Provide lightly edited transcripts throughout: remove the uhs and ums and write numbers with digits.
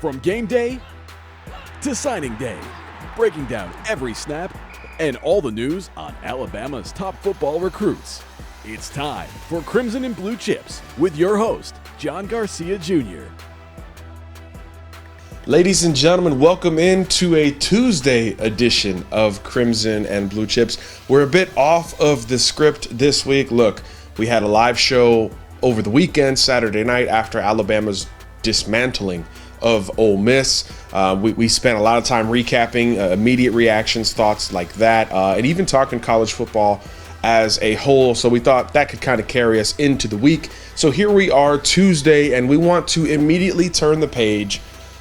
From game day to signing day, breaking down every snap and all the news on Alabama's top football recruits. It's time for Crimson and Blue Chips with your host, John Garcia Jr. Ladies and gentlemen, welcome into a Tuesday edition of Crimson and Blue Chips. We're a bit off of the script this week. Look, we had a live show over the weekend, Saturday night, after Alabama's dismantling of Ole Miss. We spent a lot of time recapping immediate reactions, thoughts like that, and even talking college football as a whole. So we thought that could kind of carry us into the week. So here we are Tuesday, and we want to immediately turn the page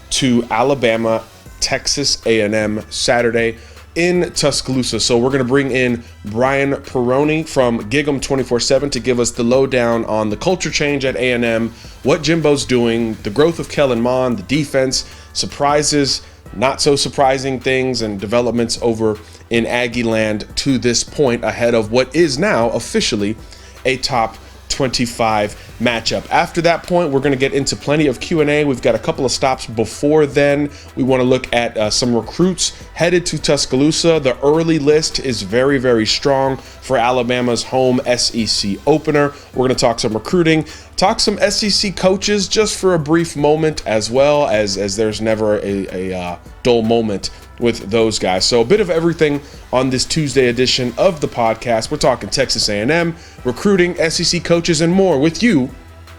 to Alabama, Texas A&M Saturday in Tuscaloosa. So we're going to bring in Brian Perroni from GigEm247 to give us the lowdown on the culture change at A&M, what Jimbo's doing, the growth of Kellen Mond, the defense, surprises, not so surprising things, and developments over in Aggie land to this point ahead of what is now officially a top 25 matchup. After that point, we're going to get into plenty of Q&A. We've got a couple of stops before then. We want to look at some recruits headed to Tuscaloosa. The early list is very, very strong for Alabama's home SEC opener. We're going to talk some recruiting, talk some SEC coaches just for a brief moment, as well as there's never a dull moment with those guys. So a bit of everything on this Tuesday edition of the podcast. We're talking Texas A&M, recruiting, SEC coaches, and more with you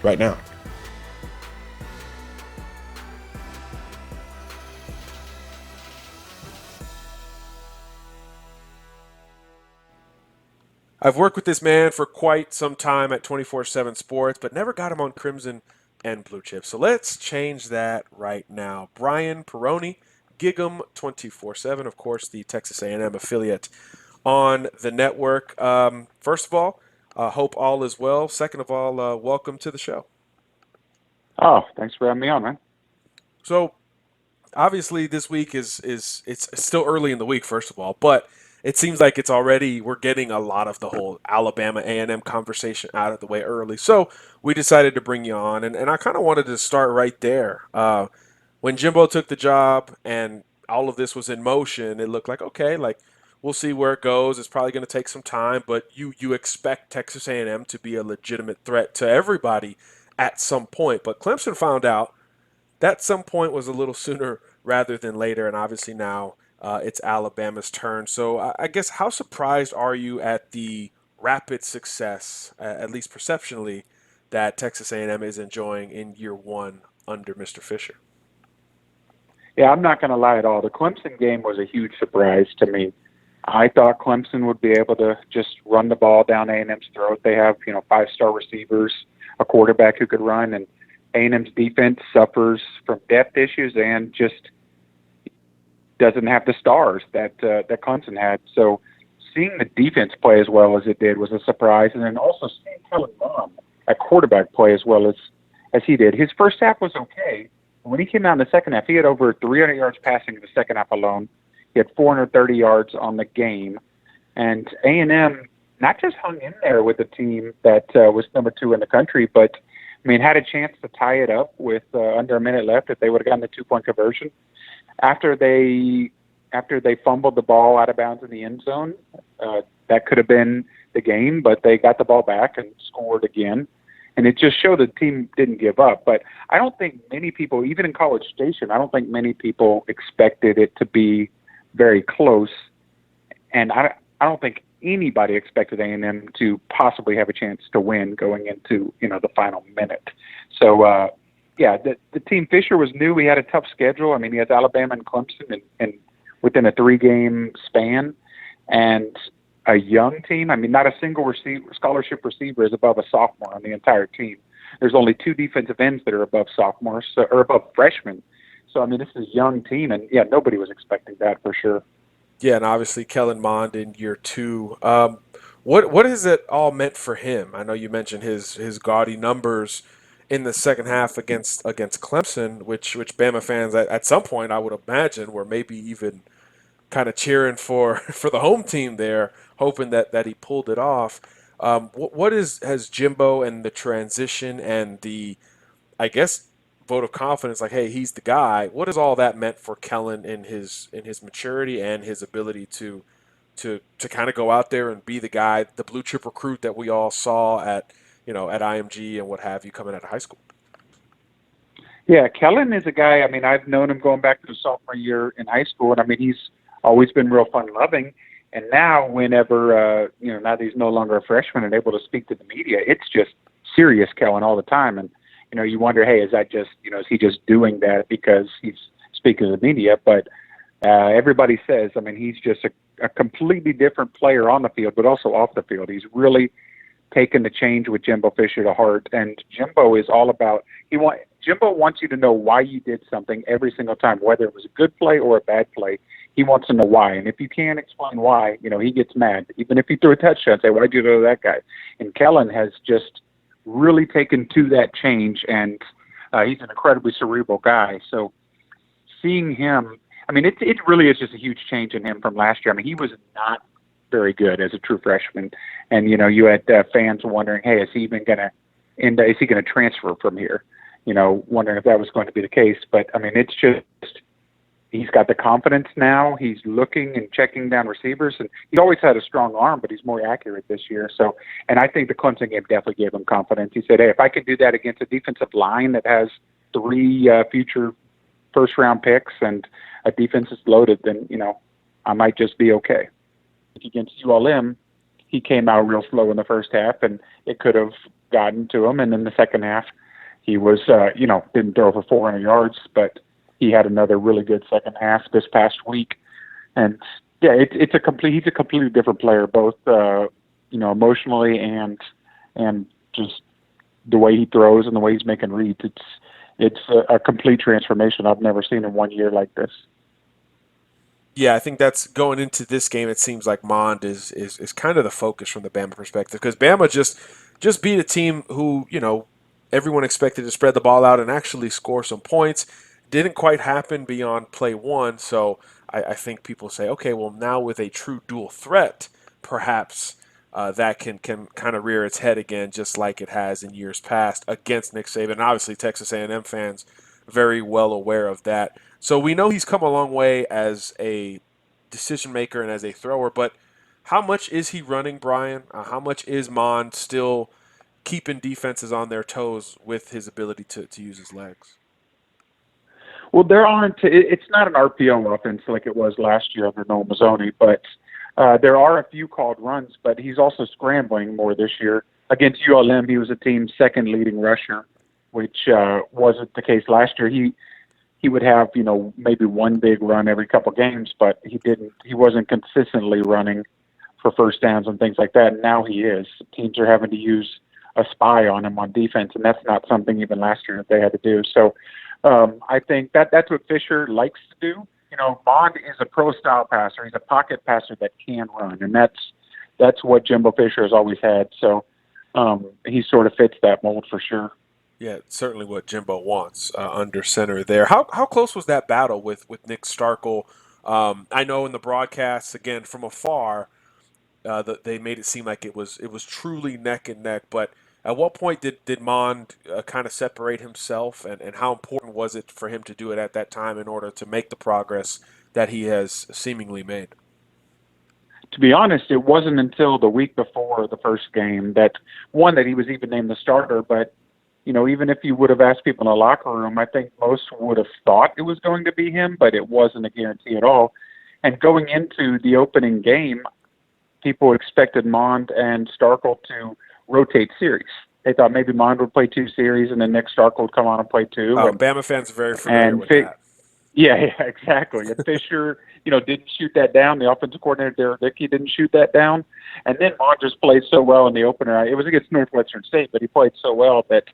right now. I've worked with this man for quite some time at 24/7 Sports, but never got him on Crimson and Blue Chips. So let's change that right now. Brian Perroni, GigEm247, of course, the Texas A&M affiliate on the network. First of all, hope all is well. Second of all, welcome to the show. Oh, thanks for having me on, man. So, obviously, this week it's still early in the week, first of all, but it seems like we're getting a lot of the whole Alabama A&M conversation out of the way early. So we decided to bring you on, and I kind of wanted to start right there. When Jimbo took the job and all of this was in motion, it looked like, okay, like we'll see where it goes. It's probably going to take some time, but you expect Texas A&M to be a legitimate threat to everybody at some point. But Clemson found out that some point was a little sooner rather than later, and obviously now it's Alabama's turn. So I guess how surprised are you at the rapid success, at least perceptionally, that Texas A&M is enjoying in year one under Mr. Fisher? Yeah, I'm not going to lie at all. The Clemson game was a huge surprise to me. I thought Clemson would be able to just run the ball down A&M's throat. They have, five-star receivers, a quarterback who could run, and A&M's defense suffers from depth issues and just doesn't have the stars that Clemson had. So seeing the defense play as well as it did was a surprise, and then also seeing Kellen Mond at quarterback play as well as he did. His first half was okay. When he came out in the second half, he had over 300 yards passing in the second half alone. He had 430 yards on the game. And A&M not just hung in there with a team that was number 2 in the country, but, had a chance to tie it up with under a minute left if they would have gotten the 2-point conversion. After they fumbled the ball out of bounds in the end zone, that could have been the game, but they got the ball back and scored again. And it just showed the team didn't give up. But I don't think many people, even in College Station, I don't think many people expected it to be very close. And I don't think anybody expected A&M to possibly have a chance to win going into, the final minute. So, the team Fisher was new. He had a tough schedule. He has Alabama and Clemson and within a 3-game span. And a young team. Not a single scholarship receiver is above a sophomore on the entire team. There's only 2 defensive ends that are above sophomores or above freshmen. So, this is a young team, and, nobody was expecting that for sure. Yeah, and obviously Kellen Mond in year 2. What has it all meant for him? I know you mentioned his gaudy numbers in the second half against Clemson, which Bama fans at some point I would imagine were maybe even kind of cheering for the home team there, hoping that he pulled it off. What has Jimbo and the transition and the, I guess, vote of confidence, like, hey, he's the guy. What has all that meant for Kellen in his maturity and his ability to kind of go out there and be the guy, the blue chip recruit that we all saw at IMG and what have you coming out of high school? Yeah, Kellen is a guy, I mean, I've known him going back to his sophomore year in high school, and I mean, he's always been real fun-loving. And now whenever, now that he's no longer a freshman and able to speak to the media, it's just serious Kellen all the time. And, you wonder, hey, is that just, is he just doing that because he's speaking to the media? But everybody says, I mean, he's just a completely different player on the field, but also off the field. He's really taken the change with Jimbo Fisher to heart. And Jimbo is all about, Jimbo wants you to know why you did something every single time, whether it was a good play or a bad play. He wants to know why. And if you can't explain why, he gets mad. Even if you threw a touchdown, say, why'd you throw that guy? And Kellen has just really taken to that change, and he's an incredibly cerebral guy. So seeing him, I mean, it really is just a huge change in him from last year. I mean, he was not very good as a true freshman. And, you had fans wondering, hey, is he even going to is he going to transfer from here? Wondering if that was going to be the case. But, I mean, it's just he's got the confidence now. He's looking and checking down receivers. And he's always had a strong arm, but he's more accurate this year. So, and I think the Clemson game definitely gave him confidence. He said, hey, if I could do that against a defensive line that has 3 future first-round picks and a defense is loaded, then, I might just be okay. Against ULM, he came out real slow in the first half, and it could have gotten to him. And in the second half, he was, didn't throw for 400 yards, but he had another really good second half this past week. And yeah, he's a completely different player, both, emotionally and just the way he throws and the way he's making reads. It's a complete transformation. I've never seen in 1 year like this. Yeah, I think that's going into this game. It seems like Mond is kind of the focus from the Bama perspective, because Bama just beat a team who, everyone expected to spread the ball out and actually score some points. Didn't quite happen beyond play 1. So I think people say, okay, well, now with a true dual threat, perhaps that can kind of rear its head again, just like it has in years past against Nick Saban. And obviously, Texas A&M fans very well aware of that. So we know he's come a long way as a decision maker and as a thrower, but how much is he running, Brian? How much is Mond still keeping defenses on their toes with his ability to use his legs? Well, it's not an RPO offense like it was last year under Noel Mazzoni, but there are a few called runs, but he's also scrambling more this year. Against ULM, he was a team's second leading rusher, which wasn't the case last year. He would have, maybe one big run every couple games, but he wasn't consistently running for first downs and things like that. And now he is. Teams are having to use a spy on him on defense, and that's not something even last year that they had to do. So I think that's what Fisher likes to do. Mond is a pro-style passer. He's a pocket passer that can run, and that's what Jimbo Fisher has always had. So he sort of fits that mold for sure. Yeah, certainly what Jimbo wants under center there. How close was that battle with Nick Starkel? I know in the broadcasts, again, from afar, they made it seem like it was truly neck and neck. But at what point did Mond kind of separate himself, and how important was it for him to do it at that time in order to make the progress that he has seemingly made? To be honest, it wasn't until the week before the first game that he was even named the starter, but even if you would have asked people in the locker room, I think most would have thought it was going to be him, but it wasn't a guarantee at all. And going into the opening game, people expected Mond and Starkel to rotate series. They thought maybe Mond would play 2 series and then Nick Starkel would come on and play 2. Oh, Bama fans are very familiar with that. Yeah, exactly. And Fisher, didn't shoot that down. The offensive coordinator, Derek Dickey, didn't shoot that down. And then Mond just played so well in the opener. It was against Northwestern State, but he played so well that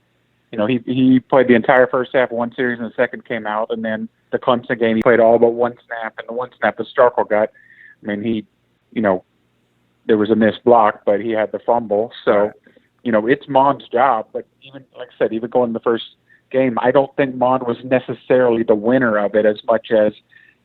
he played the entire first half of 1 series, and the second came out. And then the Clemson game, he played all but 1 snap. And the 1 snap that Starkel got, there was a missed block, but he had the fumble. So, it's Mond's job. But even, like I said, even going in the first game, I don't think Mond was necessarily the winner of it as much as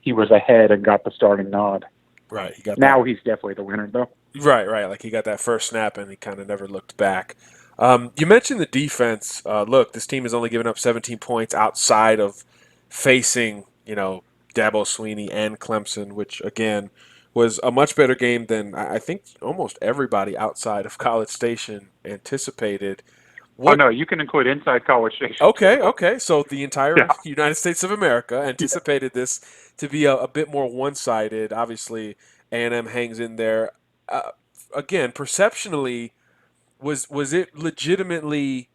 he was ahead and got the starting nod. Right. Now he's definitely the winner, though. Right. Like he got that first snap, and he kind of never looked back. You mentioned the defense. Look, this team has only given up 17 points outside of facing, Dabo Swinney and Clemson, which again was a much better game than I think almost everybody outside of College Station anticipated. Oh What? no, you can include inside College Station Okay, too. okay. So the entire Yeah. United States of America anticipated this to be a bit more one-sided. Obviously, A&M hangs in there. Uh, Again, perceptionally, was it legitimately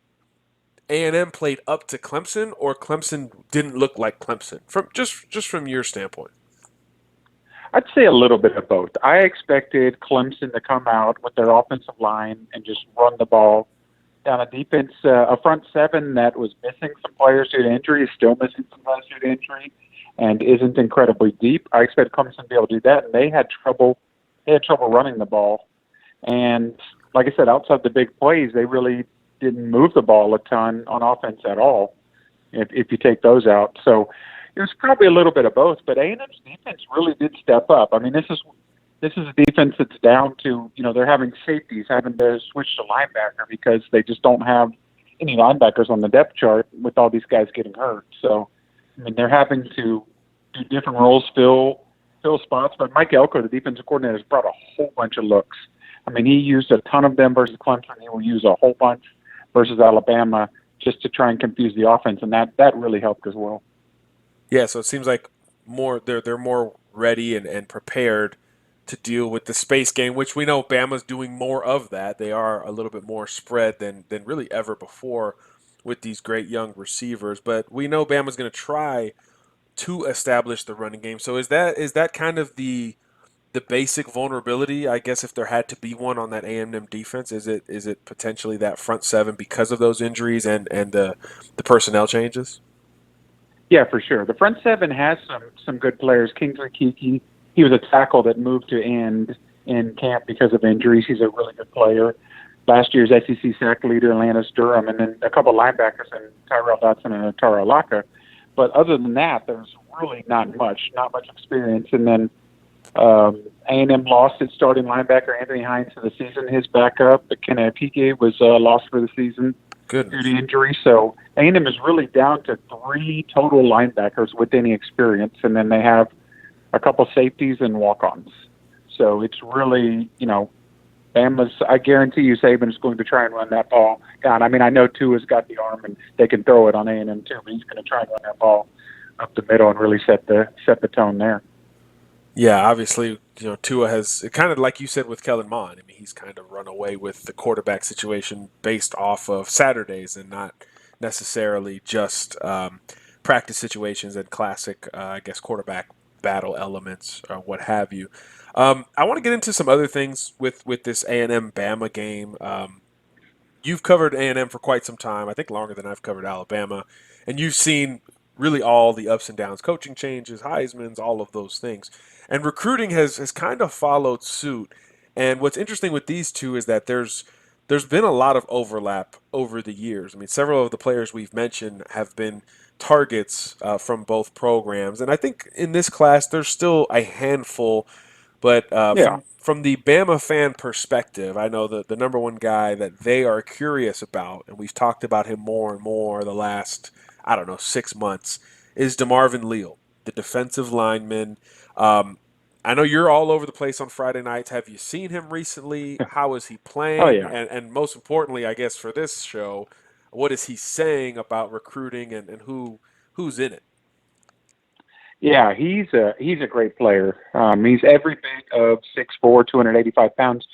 A&M played up to Clemson, or Clemson didn't look like Clemson from just from your standpoint? I'd say a little bit of both. I expected Clemson to come out with their offensive line and just run the ball down a defense, a front seven that was missing some players due to injury, is still missing some players due to injury, and isn't incredibly deep. I expect Clemson to be able to do that, and they had trouble. They had trouble running the ball, and like I said, outside the big plays, they really didn't move the ball a ton on offense at all. If you take those out, so it was probably a little bit of both. But A&M's defense really did step up. I mean, this is a defense that's down to, they're having safeties having to switch to linebacker because they just don't have any linebackers on the depth chart with all these guys getting hurt. So, I mean, they're having to do different roles, fill spots. But Mike Elko, the defensive coordinator, has brought a whole bunch of looks. I mean, he used a ton of them versus Clemson. He will use a whole bunch versus Alabama just to try and confuse the offense, and that really helped as well. Yeah, so it seems like they're more ready and prepared to deal with the space game, which we know Bama's doing more of that. They are a little bit more spread than really ever before with these great young receivers. But we know Bama's going to try to establish the running game. So is that kind of the basic vulnerability, I guess, if there had to be one on that A&M defense? Is it potentially that front seven because of those injuries and the personnel changes? Yeah, for sure. The front seven has some good players. Kingsley Kiki, he was a tackle that moved to end in camp because of injuries. He's a really good player. Last year's SEC sack leader, Atlantis Durham, and then a couple of linebackers, and Tyrell Dotson and Atara Laka. But other than that, there's really not much experience. And then A&M lost its starting linebacker, Anthony Hines, for the season. His backup, Kenna Pike, was lost for the season. Goodness. Due to injury. So A&M is really down to 3 total linebackers with any experience, and then they have a couple safeties and walk-ons. So it's really, Bama's, I guarantee you Saban is going to try and run that ball down. I mean, I know Tua's got the arm and they can throw it on A&M too, but he's going to try and run that ball up the middle and really set the tone there. Yeah, obviously, Tua has kind of like you said with Kellen Mond. I mean, he's kind of run away with the quarterback situation based off of Saturdays and not necessarily just practice situations and classic, I guess, quarterback battle elements or what have you. I want to get into some other things with this A&M Bama game. You've covered A&M for quite some time, I think longer than I've covered Alabama, and you've seen really all the ups and downs, coaching changes, Heisman's, all of those things. And recruiting has kind of followed suit. And what's interesting with these two is that there's been a lot of overlap over the years. I mean, several of the players we've mentioned have been targets from both programs. And I think in this class, there's still a handful. But from the Bama fan perspective, I know that the number one guy that they are curious about, and we've talked about him more and more the last, 6 months, is DeMarvin Leal, the defensive lineman. I know you're all over the place on Friday nights. Have you seen him recently? How is he playing? Oh, yeah. And most importantly, I guess for this show, what is he saying about recruiting and who's in it? Yeah, he's a great player. He's every bit of 6'4", 285 pounds.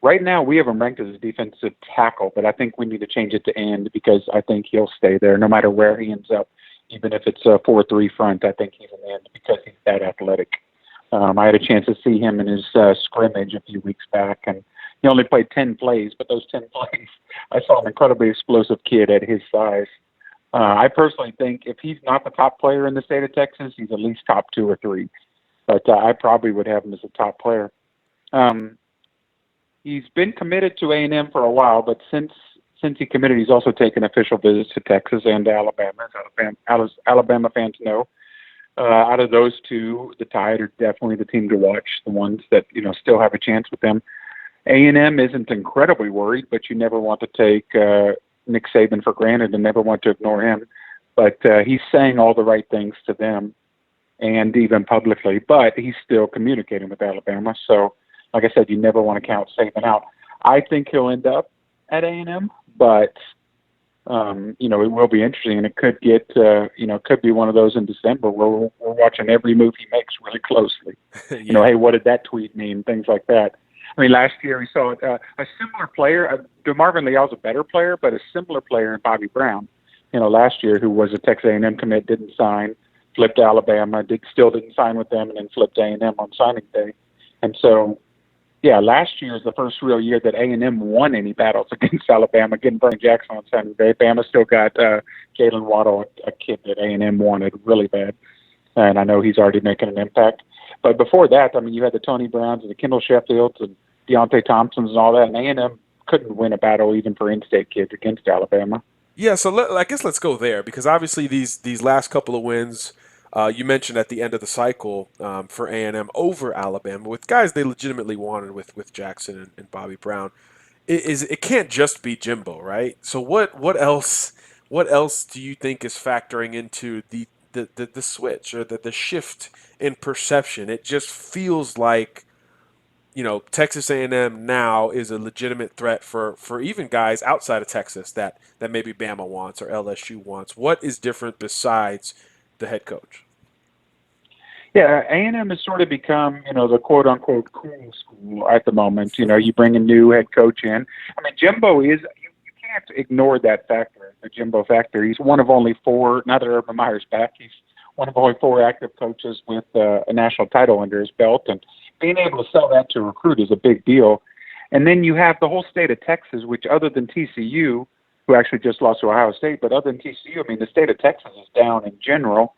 Right now, we have him ranked as a defensive tackle, but I think we need to change it to end because I think he'll stay there no matter where he ends up. Even if it's a 4-3 front, I think he's an end because he's that athletic. I had a chance to see him in his scrimmage a few weeks back, and he only played 10 plays, but those 10 plays, I saw an incredibly explosive kid at his size. I personally think if he's not the top player in the state of Texas, he's at least top 2 or 3. But I probably would have him as a top player. He's been committed to A&M for a while, but since he committed, he's also taken official visits to Texas and Alabama, as Alabama fans know. Out of those two, the Tide are definitely the team to watch, the ones that still have a chance with them. A&M isn't incredibly worried, but you never want to take Nick Saban for granted and never want to ignore him. But he's saying all the right things to them and even publicly, but he's still communicating with Alabama. So, like I said, you never want to count Saban out. I think he'll end up at A&M, but it will be interesting, and it could get, could be one of those in December where we're watching every move he makes really closely. Yeah. Hey, what did that tweet mean? Things like that. I mean, last year we saw a similar player. DeMarvin Leal's a better player, but a similar player in Bobby Brown. Last year, who was a Texas A&M commit, didn't sign, flipped to Alabama, still didn't sign with them, and then flipped to A&M on signing day. And so, yeah, last year is the first real year that A&M won any battles against Alabama, getting Brian Jackson on signing day. Bama still got Kellen Mond, a kid that A&M wanted really bad, and I know he's already making an impact. But before that, I mean, you had the Tony Browns and the Kendall Sheffields and Deontay Thompsons and all that, and A&M couldn't win a battle even for in-state kids against Alabama. Yeah, so I guess let's go there, because obviously these last couple of wins, you mentioned at the end of the cycle for A&M over Alabama with guys they legitimately wanted with Jackson and Bobby Brown. It can't just be Jimbo, right? So what else do you think is factoring into the switch or the shift in perception? It just feels like, Texas A&M now is a legitimate threat for even guys outside of Texas that maybe Bama wants or LSU wants. What is different besides the head coach? Yeah, A&M has sort of become, the quote-unquote cool school at the moment. You bring a new head coach in. I mean, Jimbo is, you can't ignore that factor, the Jimbo factor. He's one of only four, now that Urban Meyer's back, he's one of only four active coaches with a national title under his belt. And being able to sell that to a recruit is a big deal. And then you have the whole state of Texas, which other than TCU, who actually just lost to Ohio State, but other than TCU, I mean, the state of Texas is down in general.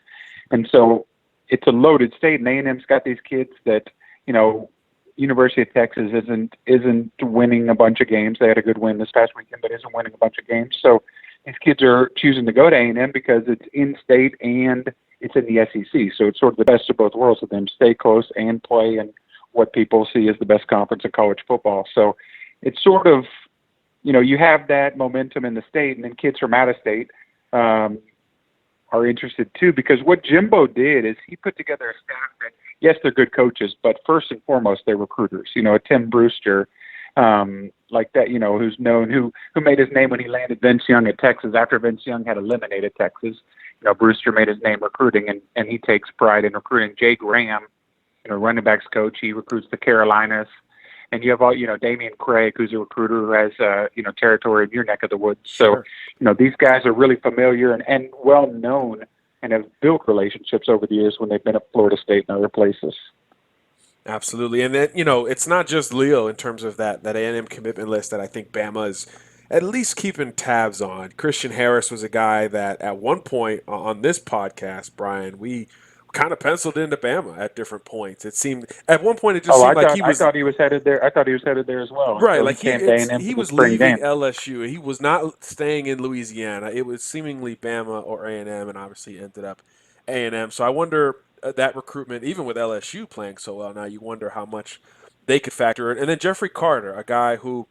And so it's a loaded state, and A&M's got these kids that, University of Texas isn't winning a bunch of games. They had a good win this past weekend, but isn't winning a bunch of games. So these kids are choosing to go to A&M because it's in-state and it's in the SEC. So it's sort of the best of both worlds of them, stay close and play in what people see as the best conference in college football. So it's sort of, you have that momentum in the state, and then kids from out of state are interested too, because what Jimbo did is he put together a staff that, yes, they're good coaches, but first and foremost, they're recruiters. A Tim Brewster, like that, who's known, who made his name when he landed Vince Young at Texas after Vince Young had eliminated Texas. Brewster made his name recruiting, and he takes pride in recruiting. Jay Graham, running backs coach, he recruits the Carolinas. And you have all, Damian Craig, who's a recruiter who has, territory in your neck of the woods. So, Sure. These guys are really familiar and well known and have built relationships over the years when they've been at Florida State and other places. Absolutely. And then, it's not just Leal in terms of that A&M commitment list that I think Bama is at least keeping tabs on. Christian Harris was a guy that at one point on this podcast, Brian, we kind of penciled into Bama at different points. It seemed at one point it just seemed like he was. I thought he was headed there. I thought he was headed there as well. Right, So like he was leaving LSU. He was not staying in Louisiana. It was seemingly Bama or A&M, and obviously ended up A&M. So I wonder that recruitment, even with LSU playing so well now, you wonder how much they could factor in. And then Jeffrey Carter, a guy who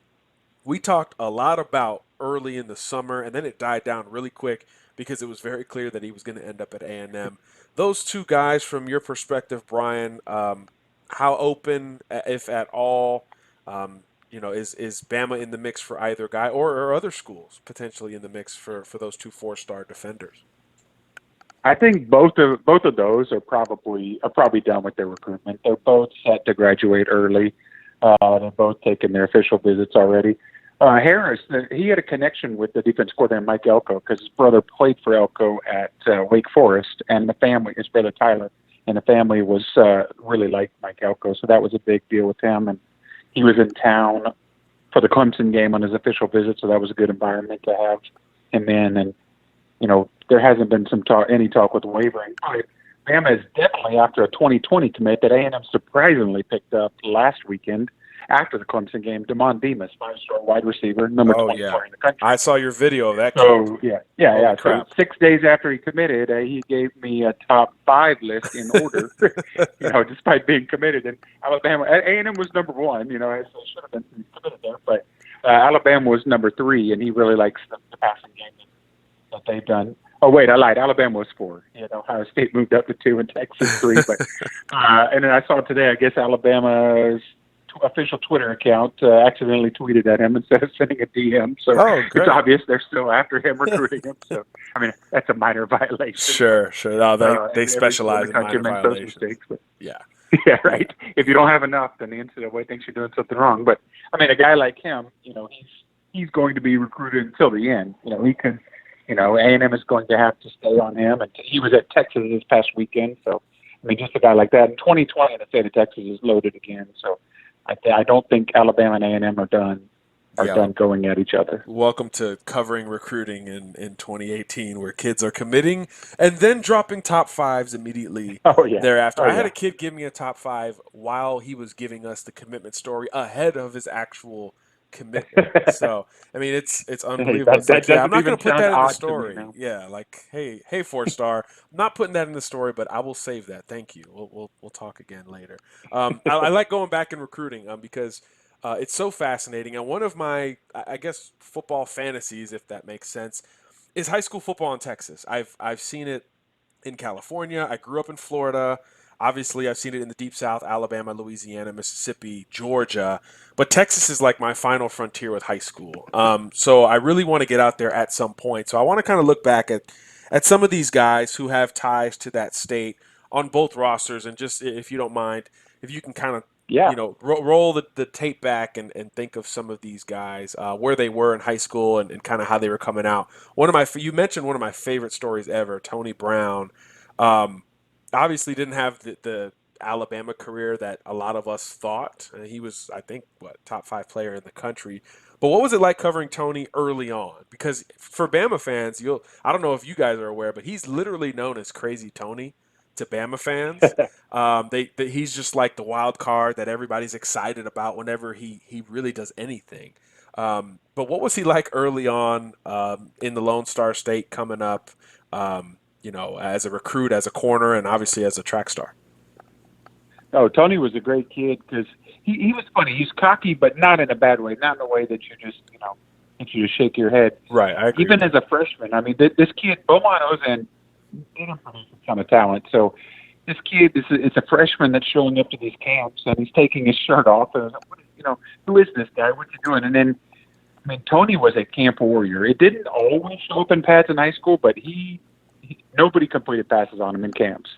we talked a lot about early in the summer, and then it died down really quick because it was very clear that he was going to end up at A&M. Those two guys, from your perspective, Brian, how open, if at all, is Bama in the mix for either guy, or other schools potentially in the mix for those two 4-star defenders? I think both of those are probably done with their recruitment. They're both set to graduate early. They're both taken their official visits already. Harris, he had a connection with the defense coordinator, Mike Elko, because his brother played for Elko at Wake Forest, and the family, his brother Tyler, and the family was really liked Mike Elko, so that was a big deal with him. And he was in town for the Clemson game on his official visit, so that was a good environment to have him in. And, there hasn't been any talk with wavering. But Bama is definitely after a 2020 commit that A&M surprisingly picked up last weekend. after the Clemson game, Damon Demas, 5-star wide receiver, number 24 in the country. I saw your video of that kid. So, yeah. Crap. So 6 days after he committed, he gave me a top 5 list in order, despite being committed. And Alabama, A&M was number 1, so it should have been committed there. But Alabama was number 3, and he really likes the passing game that they've done. Oh, wait, I lied. Alabama was 4. Ohio State moved up to 2 and Texas 3. But and then I saw today, I guess Alabama's official Twitter account accidentally tweeted at him instead of sending a DM. So it's obvious they're still after him, recruiting him. So, I mean, that's a minor violation. Sure. No, they specialize in minor violations. Mistakes, but, yeah. Yeah, right. If you don't have enough, then the NCAA thinks you're doing something wrong. But, I mean, a guy like him, he's going to be recruited until the end. He could, A&M is going to have to stay on him. And he was at Texas this past weekend. So, I mean, just a guy like that. In 2020, the state of Texas is loaded again. So, I don't think Alabama and A&M are done going at each other. Welcome to covering recruiting in 2018, where kids are committing and then dropping top 5s immediately thereafter. I had a kid give me a top 5 while he was giving us the commitment story ahead of his actual commitment. So, I mean, it's unbelievable. I'm not going to put that in the story. Yeah, like, hey, 4-star. I'm not putting that in the story, but I will save that. Thank you. We'll talk again later. I like going back in recruiting because it's so fascinating. And one of my, I guess, football fantasies, if that makes sense, is high school football in Texas. I've seen it in California. I grew up in Florida. Obviously, I've seen it in the Deep South, Alabama, Louisiana, Mississippi, Georgia. But Texas is like my final frontier with high school. So I really want to get out there at some point. So I want to kind of look back at some of these guys who have ties to that state on both rosters. And just, if you don't mind, if you can kind of roll the tape back and think of some of these guys, where they were in high school and kind of how they were coming out. You mentioned one of my favorite stories ever, Tony Brown. Obviously didn't have the Alabama career that a lot of us thought. He was, I think, top 5 player in the country. But what was it like covering Tony early on? Because for Bama fans, I don't know if you guys are aware, but he's literally known as Crazy Tony to Bama fans. He's just like the wild card that everybody's excited about whenever he really does anything. But what was he like early on in the Lone Star State coming up? As a recruit, as a corner, and obviously as a track star. Oh, Tony was a great kid because he was funny. He's cocky, but not in a bad way. Not in a way that you just shake your head. Right. I agree. Even as a freshman, I mean, this kid, Beaumont Ozan, didn't produce a ton of talent. So this kid is a freshman that's showing up to these camps, and he's taking his shirt off. And, who is this guy? What's he doing? And then, I mean, Tony was a camp warrior. It didn't always show up in pads in high school, but nobody completed passes on him in camps.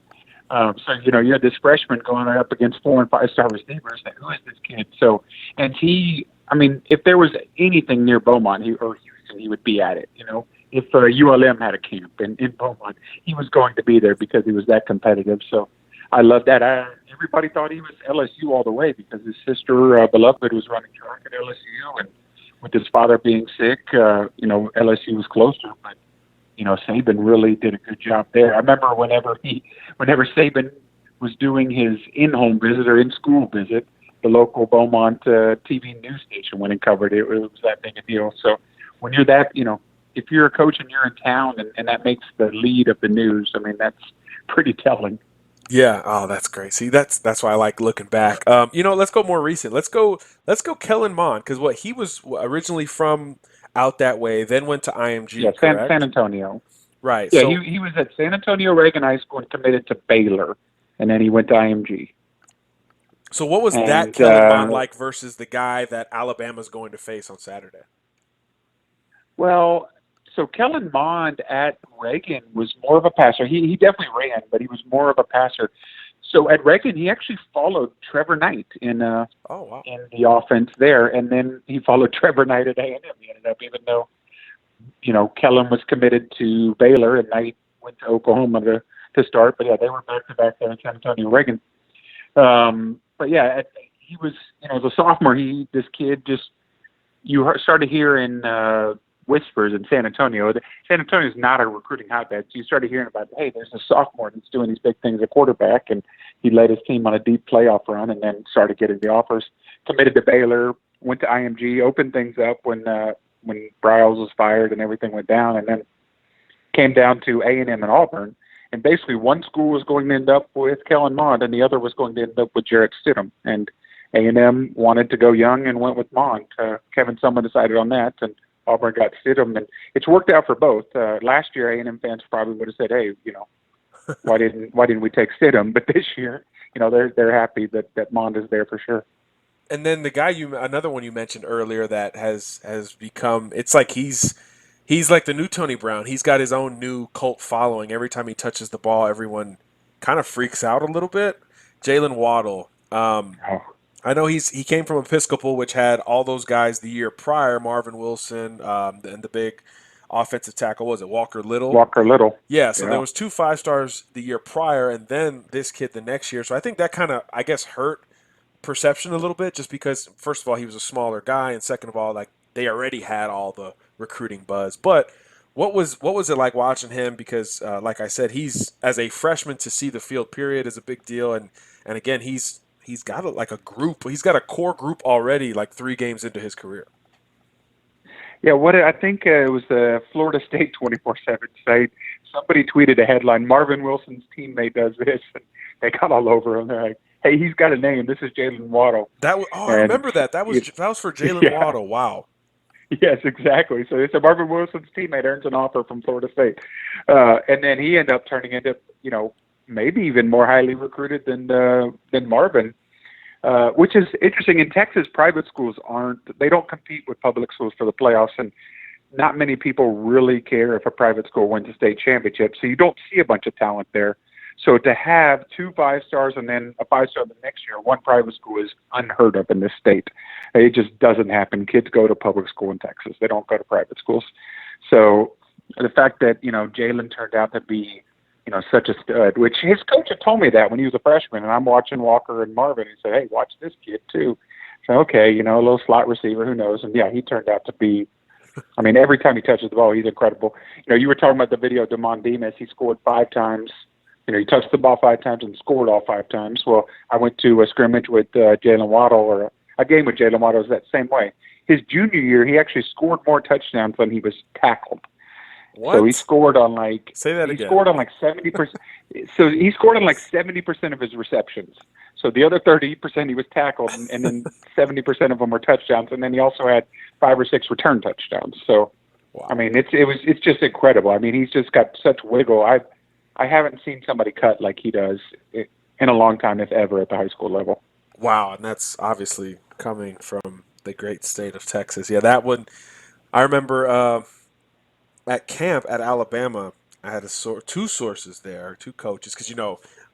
So, you had this freshman going up against 4- and 5-star receivers. Like, who is this kid? So, and if there was anything near Beaumont or Houston, he would be at it. If ULM had a camp in Beaumont, he was going to be there because he was that competitive. So I love that. Everybody thought he was LSU all the way because his sister, Beloved, was running track at LSU. And with his father being sick, LSU was closer. But Saban really did a good job there. I remember whenever Saban was doing his in-home visit or in-school visit, the local Beaumont TV news station went and covered it. It was that big a deal. So when you're that, if you're a coach and you're in town and that makes the lead of the news, I mean, that's pretty telling. Yeah. Oh, that's great. See, that's why I like looking back. Let's go more recent. Let's go Kellen Mond, because he was originally from out that way, then went to IMG. Yeah, San Antonio. Right. Yeah, so, he was at San Antonio Reagan High School and committed to Baylor, and then he went to IMG. So what was that Kellen Mond like versus the guy that Alabama's going to face on Saturday? Well, so Kellen Mond at Reagan was more of a passer. He definitely ran, but he was more of a passer. So at Reagan, he actually followed Trevor Knight in the offense there, and then he followed Trevor Knight at A&M. He ended up, even though, Kellen was committed to Baylor and Knight went to Oklahoma to start. But, yeah, they were back-to-back there in San Antonio, Reagan. But, yeah, he was, as a sophomore, this kid just, you started hearing whispers in San Antonio. San Antonio is not a recruiting hotbed. So you started hearing about, hey, there's a sophomore that's doing these big things at quarterback, and he led his team on a deep playoff run, and then started getting the offers. Committed to Baylor, went to IMG, opened things up when Bryles was fired and everything went down, and then came down to A&M and Auburn. And basically, one school was going to end up with Kellen Mond, and the other was going to end up with Jarrett Stidham. And A&M wanted to go young and went with Mond. Kevin Sumlin decided on that, and Auburn got Stidham. And it's worked out for both. Last year, A&M fans probably would have said, "Hey, why didn't we take Stidham?" But this year, they're happy that Mond is there for sure. And then the guy another one you mentioned earlier that has become, it's like he's like the new Tony Brown. He's got his own new cult following. Every time he touches the ball, everyone kind of freaks out a little bit. Jalen Waddle. I know he came from Episcopal, which had all those guys the year prior, Marvin Wilson, and the big offensive tackle, was it Walker Little? Walker Little. Yeah, so there was 2 5-stars the year prior, and then this kid the next year. So I think that kind of, I guess, hurt perception a little bit, just because, first of all, he was a smaller guy, and second of all, like, they already had all the recruiting buzz. But what was it like watching him? Because, like I said, he's, as a freshman, to see the field period is a big deal, and again, he's got a group. He's got a core group already, like 3 games into his career. Yeah, I think it was the Florida State 24/7 site. Somebody tweeted a headline: Marvin Wilson's teammate does this, and they got all over him. They're like, "Hey, he's got a name. This is Jalen Waddle." I remember that. That was for Jalen Waddle. Wow. Yes, exactly. So it's Marvin Wilson's teammate earns an offer from Florida State, and then he ended up turning into maybe even more highly recruited than Marvin. Which is interesting. In Texas, private schools they don't compete with public schools for the playoffs, and not many people really care if a private school wins a state championship, so you don't see a bunch of talent there. So to have 2 5-stars and then a 5-star the next year, one private school, is unheard of in this state. It just doesn't happen. Kids go to public school in Texas. They don't go to private schools. So the fact that, Jalen turned out to be such a stud, which his coach had told me that when he was a freshman, and I'm watching Walker and Marvin, and he said, "Hey, watch this kid too." So, okay, a little slot receiver, who knows? And yeah, he turned out to be, every time he touches the ball, he's incredible. You were talking about the video of DeMond Demas. He scored 5 times. He touched the ball 5 times and scored all 5 times. Well, I went to a scrimmage with Jalen Waddle, or a game with Jalen Waddle. It was that same way. His junior year, he actually scored more touchdowns than he was tackled. What? So he scored on Say that again. He scored on 70%. So he scored on 70% of his receptions. So the other 30% he was tackled, and then 70% of them were touchdowns, and then he also had 5 or 6 return touchdowns. So, wow. It's just incredible. He's just got such wiggle. I haven't seen somebody cut like he does in a long time, if ever, at the high school level. Wow, and that's obviously coming from the great state of Texas. Yeah, that one. I remember. At camp at Alabama, I had 2 sources there, 2 coaches, because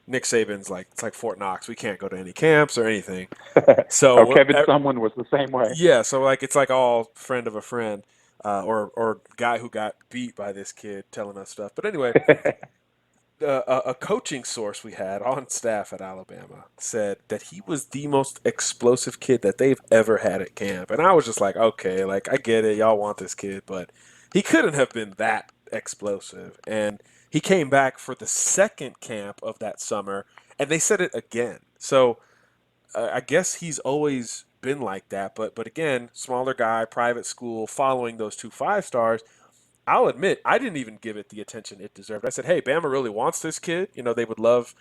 Nick Saban's it's like Fort Knox. We can't go to any camps or anything. So Kevin Sumlin was the same way. Yeah, so it's like all friend of a friend, or guy who got beat by this kid telling us stuff. But anyway, a coaching source we had on staff at Alabama said that he was the most explosive kid that they've ever had at camp, and I was just like, okay, I get it, y'all want this kid, but he couldn't have been that explosive. And he came back for the second camp of that summer, and they said it again. So I guess he's always been like that. But again, smaller guy, private school, following those 2 5-stars. I'll admit, I didn't even give it the attention it deserved. I said, hey, Bama really wants this kid. They would love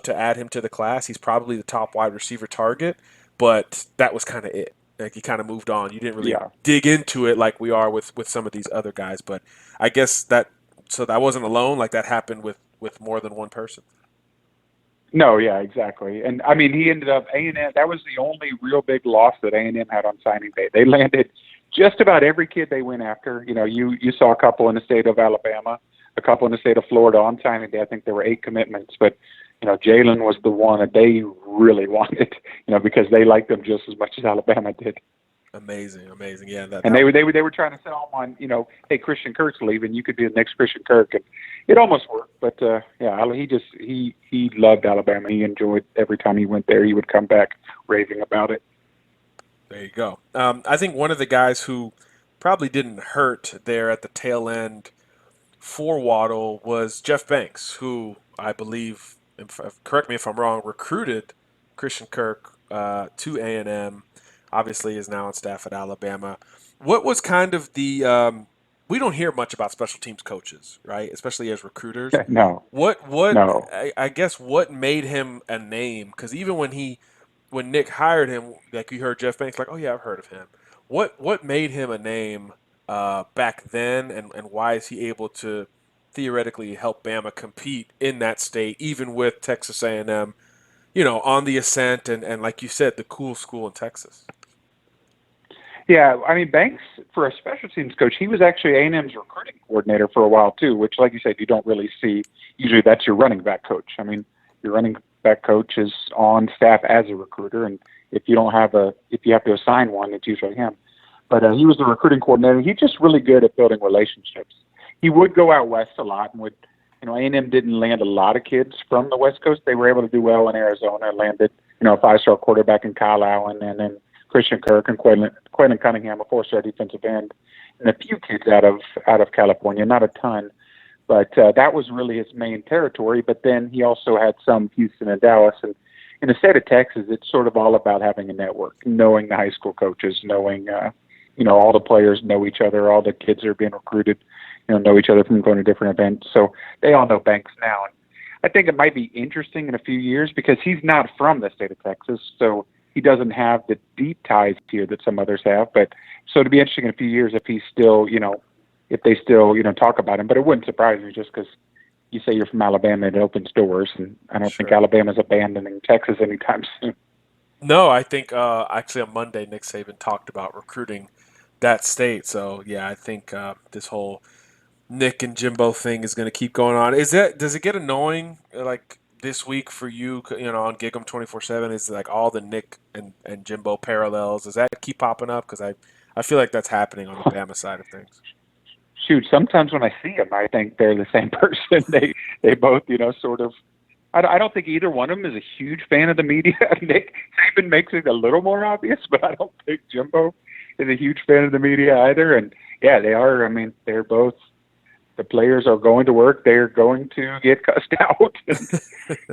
to add him to the class. He's probably the top wide receiver target. But that was kind of it. You kind of moved on. You didn't really dig into it like we are with some of these other guys. But I guess that wasn't alone. That happened with more than one person. No, yeah, exactly. And he ended up A&M. That was the only real big loss that A&M had on signing day. They landed just about every kid they went after. You saw a couple in the state of Alabama, a couple in the state of Florida on signing day. I think there were 8 commitments, but Jalen was the one that they really wanted, because they liked him just as much as Alabama did. Amazing. Yeah. They were trying to sell him on, hey, Christian Kirk's leaving, you could be the next Christian Kirk, and it almost worked. But he loved Alabama. He enjoyed every time he went there. He would come back raving about it. There you go. I think one of the guys who probably didn't hurt there at the tail end for Waddle was Jeff Banks, who I believe, correct me if I'm wrong, recruited Christian Kirk to A&M. Obviously, is now on staff at Alabama. What was kind of the we don't hear much about special teams coaches, right? Especially as recruiters. No, What no. I guess what made him a name? Because even when Nick hired him, like you heard Jeff Banks, like, oh yeah, I've heard of him. What made him a name back then, and why is he able to theoretically help Bama compete in that state, even with Texas A&M, on the ascent and like you said, the cool school in Texas? Yeah, I mean, Banks, for a special teams coach, he was actually A&M's recruiting coordinator for a while, too, which, like you said, you don't really see. Usually that's your running back coach. I mean, your running back coach is on staff as a recruiter, and if you have to assign one, it's usually him. But he was the recruiting coordinator. He's just really good at building relationships. He would go out west a lot and would, A&M didn't land a lot of kids from the West Coast. They were able to do well in Arizona, landed, a 5-star quarterback in Kyle Allen, and then Christian Kirk and Quentin Cunningham, a 4-star defensive end, and a few kids out of California, not a ton. But that was really his main territory. But then he also had some Houston and Dallas. And in the state of Texas, it's sort of all about having a network, knowing the high school coaches, knowing, all the players know each other, all the kids that are being recruited, know each other from going to different events. So they all know Banks now. And I think it might be interesting in a few years because he's not from the state of Texas. So he doesn't have the deep ties here that some others have. But so it'd be interesting in a few years if he's still, if they still, talk about him. But it wouldn't surprise me just because you say you're from Alabama, it opens doors. And I don't think Alabama's abandoning Texas anytime soon. No, I think actually on Monday, Nick Saban talked about recruiting that state. So, yeah, I think this whole Nick and Jimbo thing is going to keep going on. Does it get annoying, like, this week for you, on GigEm247, is like all the Nick and Jimbo parallels? Does that keep popping up? Because I feel like that's happening on the Bama side of things. Shoot, sometimes when I see them, I think they're the same person. They both, sort of. I don't think either one of them is a huge fan of the media. Nick Saban makes it a little more obvious, but I don't think Jimbo is a huge fan of the media either. And yeah, they are. I mean, they're both. The players are going to work. They're going to get cussed out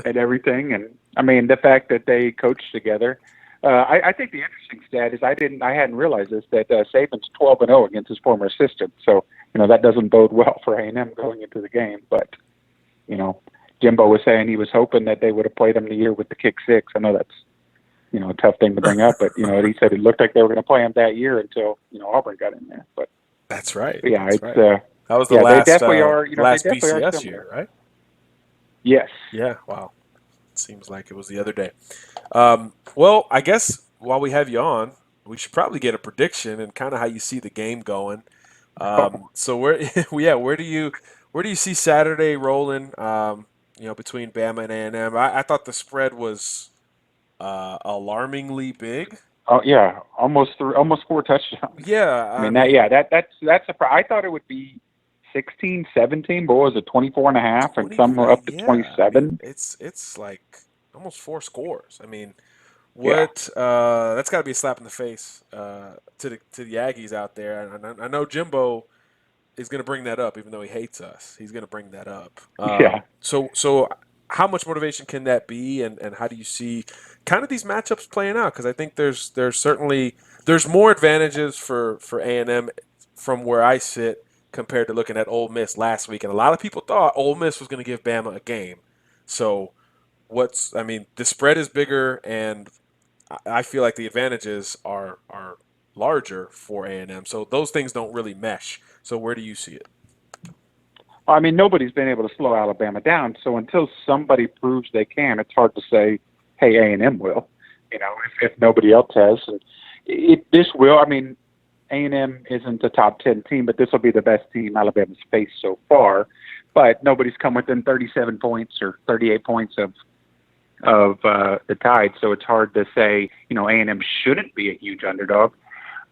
and everything. And I mean, the fact that they coach together. I think the interesting stat is I hadn't realized this, that Saban's 12-0 against his former assistant. So that doesn't bode well for A&M going into the game. But Jimbo was saying he was hoping that they would have played him the year with the kick six. I know that's a tough thing to bring up, but he said it looked like they were going to play him that year until Auburn got in there. But that's right. Yeah, that's it's right. That was the last, they definitely are, last they definitely BCS year, right? Yes. Yeah, wow. It seems like it was the other day. Well, I guess while we have you on, we should probably get a prediction and kind of how you see the game going. So where do you see Saturday rolling? Between Bama and A&M. I thought the spread was alarmingly big. Oh yeah, almost 4 touchdowns. Yeah, I mean that's a. I thought it would be 16, 17, but what was it, 24.5, and some were up to 27. I mean, it's like almost 4 scores. I mean, that's got to be a slap in the face to the Aggies out there. And I know Jimbo is going to bring that up, even though he hates us. He's going to bring that up. So how much motivation can that be, and how do you see kind of these matchups playing out? Because I think there's certainly more advantages for A&M from where I sit compared to looking at Ole Miss last week. And a lot of people thought Ole Miss was going to give Bama a game. So the spread is bigger, and I feel like the advantages are larger for A&M. So those things don't really mesh. So where do you see it? I mean, nobody's been able to slow Alabama down. So until somebody proves they can, it's hard to say, hey, A&M will, if nobody else has. And this will, I mean, A&M isn't a top 10 team, but this will be the best team Alabama's faced so far. But nobody's come within 37 points or 38 points of the Tide. So it's hard to say, A&M shouldn't be a huge underdog.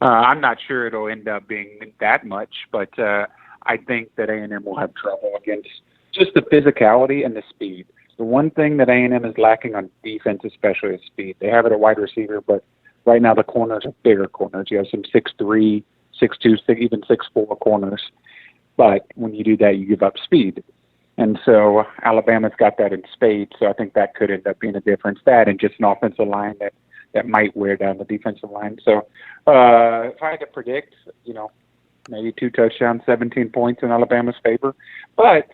I'm not sure it'll end up being that much, but I think that A&M will have trouble against just the physicality and the speed. The one thing that A&M is lacking on defense, especially, is speed. They have it at wide receiver, but right now the corners are bigger corners. You have some 6'3", 6'2", even 6'4" corners. But when you do that, you give up speed. And so Alabama's got that in spades, so I think that could end up being a difference. That and just an offensive line that might wear down the defensive line. So if I had to predict, maybe 2 touchdowns, 17 points in Alabama's favor. But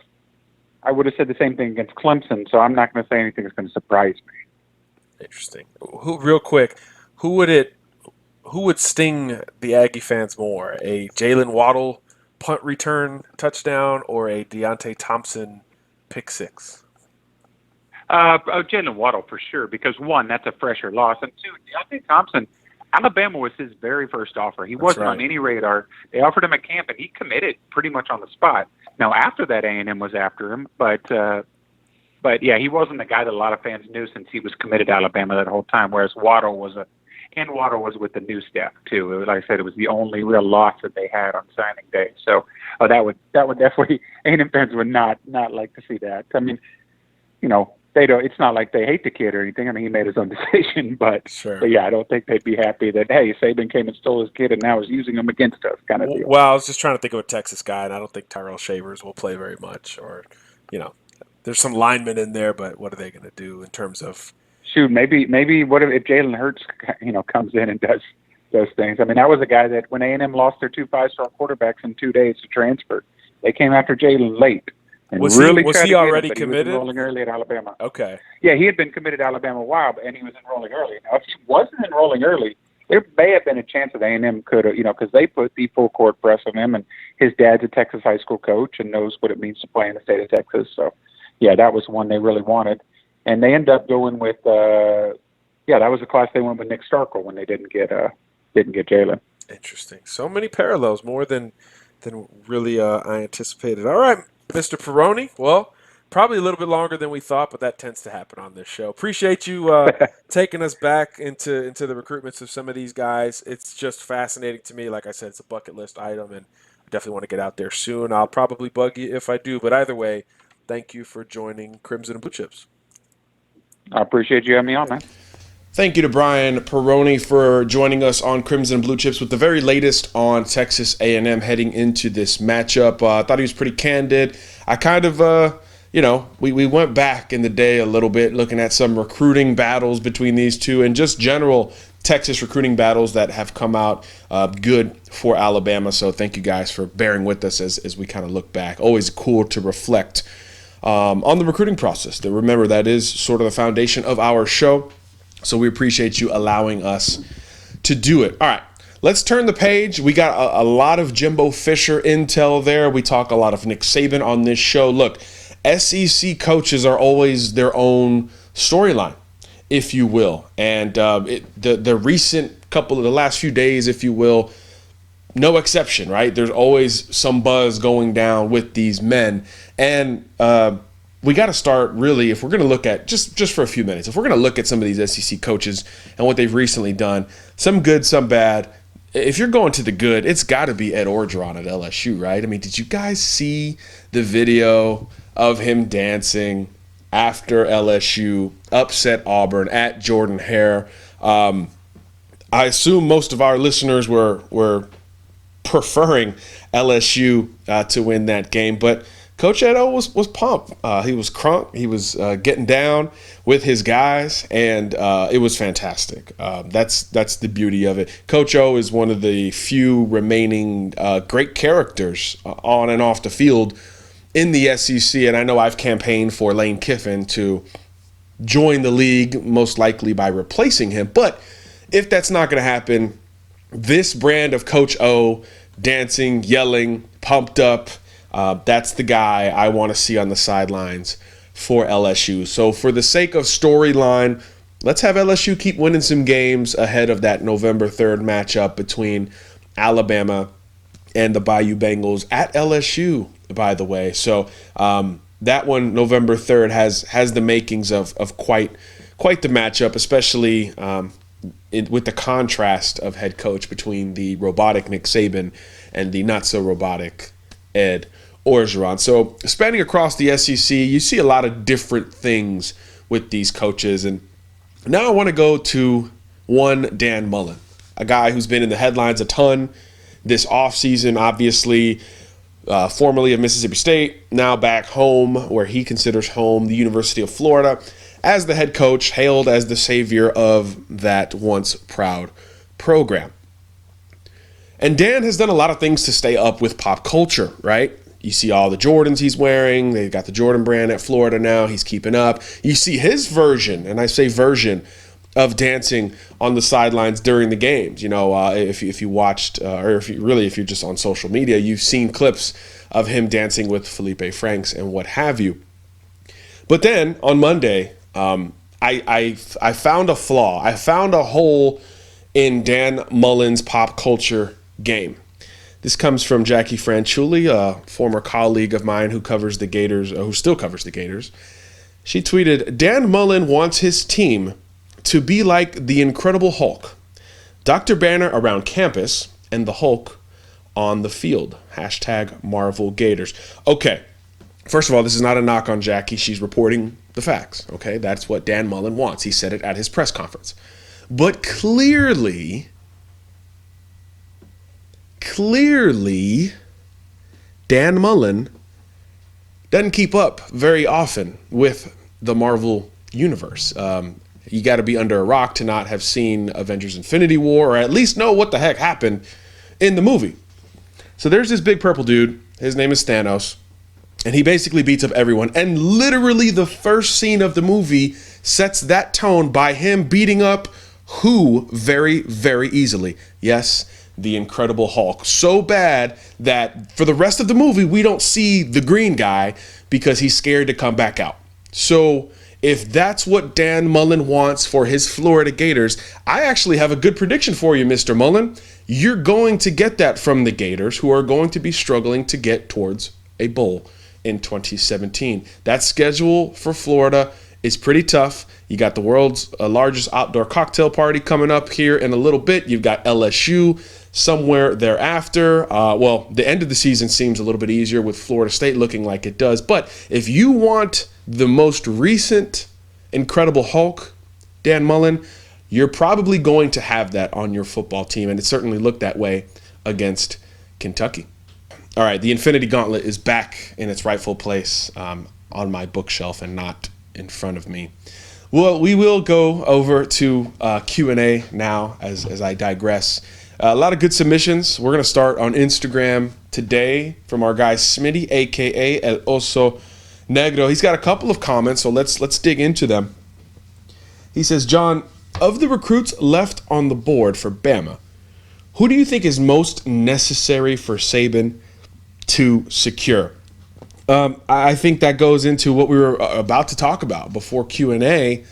I would have said the same thing against Clemson, so I'm not going to say anything that's going to surprise me. Interesting. Real quick, who would sting the Aggie fans more? A Jalen Waddle punt return touchdown or a Deontay Thompson pick six? Jalen Waddle for sure, because one, that's a fresher loss, and two, Deontay Thompson, Alabama was his very first offer. He wasn't on any radar. They offered him a camp, and he committed pretty much on the spot. Now, after that, A&M was after him, but yeah, he wasn't the guy that a lot of fans knew since he was committed to Alabama that whole time, whereas Waddle was with the new staff too. It was, like I said, it was the only real loss that they had on signing day. So that would definitely, A&M fans would not like to see that. I mean, they don't. It's not like they hate the kid or anything. I mean, he made his own decision, but yeah, I don't think they'd be happy that Saban came and stole his kid and now is using him against us, kind of deal. Well, I was just trying to think of a Texas guy, and I don't think Tyrell Shavers will play very much. Or, there's some linemen in there, but what are they going to do in terms of? Shoot, maybe what if Jalen Hurts, comes in and does those things? I mean, that was a guy that when A&M lost their 2 5-star quarterbacks in 2 days to transfer, they came after Jalen late. And was he already committed? He was enrolling early at Alabama. Okay. Yeah, he had been committed to Alabama a while, and he was enrolling early. Now, if he wasn't enrolling early, there may have been a chance that A&M could have, because they put the full court press on him, and his dad's a Texas high school coach and knows what it means to play in the state of Texas. So, yeah, that was one they really wanted. And they ended up going with, that was the class they went with Nick Starkel when they didn't get Jalen. Interesting. So many parallels, more than really I anticipated. All right, Mr. Perroni. Well, probably a little bit longer than we thought, but that tends to happen on this show. Appreciate you taking us back into the recruitments of some of these guys. It's just fascinating to me. Like I said, it's a bucket list item, and I definitely want to get out there soon. I'll probably bug you if I do, but either way, thank you for joining Crimson and Blue Chips. I appreciate you having me on, man. Thank you to Brian Perroni for joining us on Crimson and Blue Chips with the very latest on Texas A&M heading into this matchup. I thought he was pretty candid. I kind of, we went back in the day a little bit looking at some recruiting battles between these two and just general Texas recruiting battles that have come out good for Alabama. So thank you guys for bearing with us as we kind of look back. Always cool to reflect on the recruiting process. Remember, that is sort of the foundation of our show. So we appreciate you allowing us to do it. All right, let's turn the page. We got a lot of Jimbo Fisher intel there. We talk a lot of Nick Saban on this show. Look, SEC coaches are always their own storyline, if you will. And the recent couple of the last few days, if you will, no exception, right? There's always some buzz going down with these men. And we got to start really, if we're going to look at, just for a few minutes, if we're going to look at some of these SEC coaches and what they've recently done, some good, some bad. If you're going to the good, it's got to be Ed Orgeron at LSU, right? I mean, did you guys see the video of him dancing after LSU upset Auburn at Jordan Hare? I assume most of our listeners were preferring LSU to win that game, but Coach Edo was pumped. He was crunk. He was getting down with his guys, and it was fantastic. That's the beauty of it. Coach O is one of the few remaining great characters on and off the field in the SEC, and I know I've campaigned for Lane Kiffin to join the league, most likely by replacing him. But if that's not going to happen, this brand of Coach O, dancing, yelling, pumped up, that's the guy I want to see on the sidelines for LSU. So for the sake of storyline, let's have LSU keep winning some games ahead of that November 3rd matchup between Alabama and the Bayou Bengals at LSU, by the way. So that one, November 3rd, has the makings of quite the matchup, especially with the contrast of head coach between the robotic Nick Saban and the not-so-robotic Ed Orgeron. So spanning across the SEC, you see a lot of different things with these coaches. And now I want to go to one Dan Mullen, a guy who's been in the headlines a ton this offseason, obviously formerly of Mississippi State, now back home where he considers home, the University of Florida, as the head coach, hailed as the savior of that once proud program. And Dan has done a lot of things to stay up with pop culture, right? You see all the Jordans he's wearing. They've got the Jordan brand at Florida now. He's keeping up. You see his version, and I say version, of dancing on the sidelines during the games. You know, if you watched, or if you're just on social media, you've seen clips of him dancing with Felipe Franks and what have you. But then on Monday, I found a flaw. I found a hole in Dan Mullen's pop culture game. This comes from Jackie Franchuli, a former colleague of mine who covers the Gators, who still covers the Gators. She tweeted, Dan Mullen wants his team to be like the Incredible Hulk. Dr. Banner around campus and the Hulk on the field. Hashtag Marvel Gators. Okay, first of all, this is not a knock on Jackie. She's reporting the facts, okay? That's what Dan Mullen wants. He said it at his press conference. But clearly, Dan Mullen doesn't keep up very often with the Marvel universe. You got to be under a rock to not have seen Avengers Infinity War, or at least know what the heck happened in the movie. So there's this big purple dude. His name is Thanos. And he basically beats up everyone. And literally the first scene of the movie sets that tone by him beating up who very, very easily? Yes, the Incredible Hulk. So bad that for the rest of the movie, we don't see the green guy because he's scared to come back out. So if that's what Dan Mullen wants for his Florida Gators, I actually have a good prediction for you, Mr. Mullen. You're going to get that from the Gators, who are going to be struggling to get towards a bowl in 2017. That schedule for Florida is pretty tough. You got the world's largest outdoor cocktail party coming up here in a little bit. You've got LSU somewhere thereafter. Well, the end of the season seems a little bit easier with Florida State looking like it does. But if you want the most recent Incredible Hulk, Dan Mullen, you're probably going to have that on your football team, and it certainly looked that way against Kentucky. All right, the Infinity Gauntlet is back in its rightful place on my bookshelf and not in front of me. Well, we will go over to Q&A now as I digress. A lot of good submissions. We're going to start on Instagram today from our guy Smitty, a.k.a. El Oso Negro. He's got a couple of comments, so let's dig into them. He says, John, of the recruits left on the board for Bama, who do you think is most necessary for Saban to secure? I think that goes into what we were about to talk about before Q&A,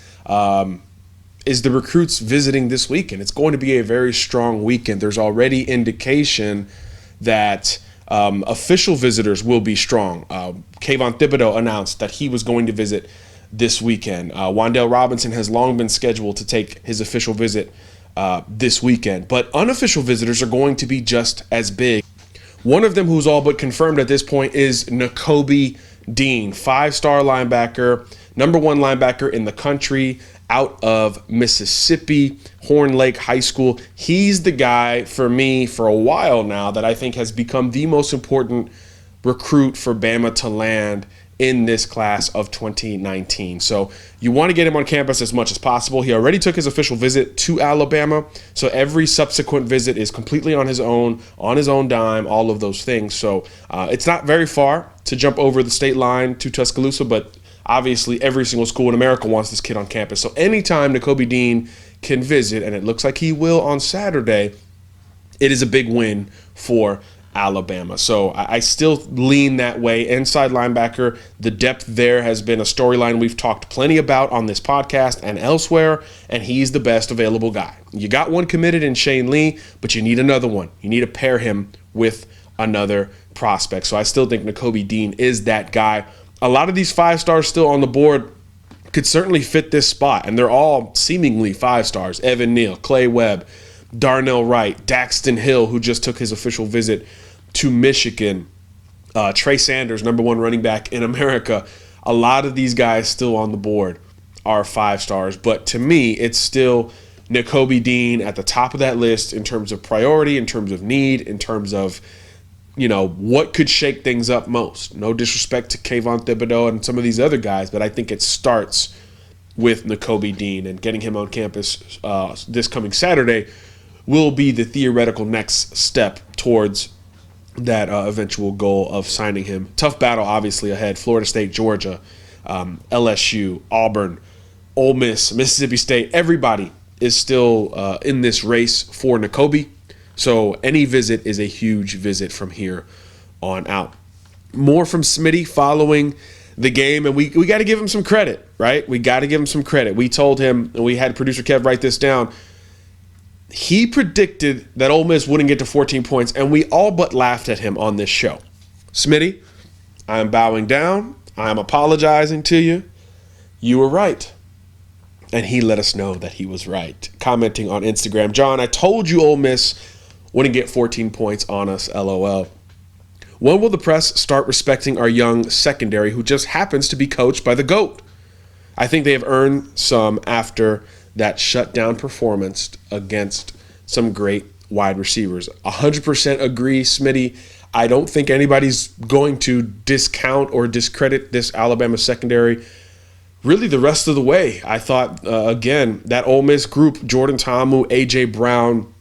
is the recruits visiting this weekend. It's going to be a very strong weekend. There's already indication that official visitors will be strong. Kayvon Thibodeau announced that he was going to visit this weekend. Wan'Dale Robinson has long been scheduled to take his official visit this weekend. But unofficial visitors are going to be just as big. One of them who's all but confirmed at this point is Nakobe Dean, 5-star linebacker, number 1 linebacker in the country, out of Mississippi, Horn Lake High School. He's the guy for me for a while now that I think has become the most important recruit for Bama to land in this class of 2019. So you want to get him on campus as much as possible. He already took his official visit to Alabama, so every subsequent visit is completely on his own dime, all of those things. So it's not very far to jump over the state line to Tuscaloosa, but obviously every single school in America wants this kid on campus. So anytime Nakobe Dean can visit, and it looks like he will on Saturday, it is a big win for Alabama. So I still lean that way. Inside linebacker, the depth there has been a storyline we've talked plenty about on this podcast and elsewhere, and he's the best available guy. You got one committed in Shane Lee, but you need another one. You need to pair him with another prospect. So I still think Nakobe Dean is that guy. A lot of these 5 stars still on the board could certainly fit this spot, and they're all seemingly 5 stars. Evan Neal, Clay Webb, Darnell Wright, Daxton Hill, who just took his official visit to Michigan, Trey Sanders, number 1 running back in America. A lot of these guys still on the board are 5 stars, but to me, it's still Nakobe Dean at the top of that list in terms of priority, in terms of need, in terms of, what could shake things up most. No disrespect to Kayvon Thibodeau and some of these other guys, but I think it starts with Nakobe Dean, and getting him on campus this coming Saturday will be the theoretical next step towards that eventual goal of signing him. Tough battle, obviously, ahead. Florida State, Georgia, LSU, Auburn, Ole Miss, Mississippi State. Everybody is still in this race for Nakobe. So any visit is a huge visit from here on out. More from Smitty following the game, and we got to give him some credit, right? We got to give him some credit. We told him, and we had producer Kev write this down, he predicted that Ole Miss wouldn't get to 14 points, and we all but laughed at him on this show. Smitty, I'm bowing down. I'm apologizing to you. You were right. And he let us know that he was right, commenting on Instagram, John, I told you Ole Miss wouldn't get 14 points on us, LOL. When will the press start respecting our young secondary who just happens to be coached by the GOAT? I think they have earned some after that shutdown performance against some great wide receivers. 100% agree, Smitty. I don't think anybody's going to discount or discredit this Alabama secondary really the rest of the way. I thought, again, that Ole Miss group, Jordan Ta'amu, A.J. Brown,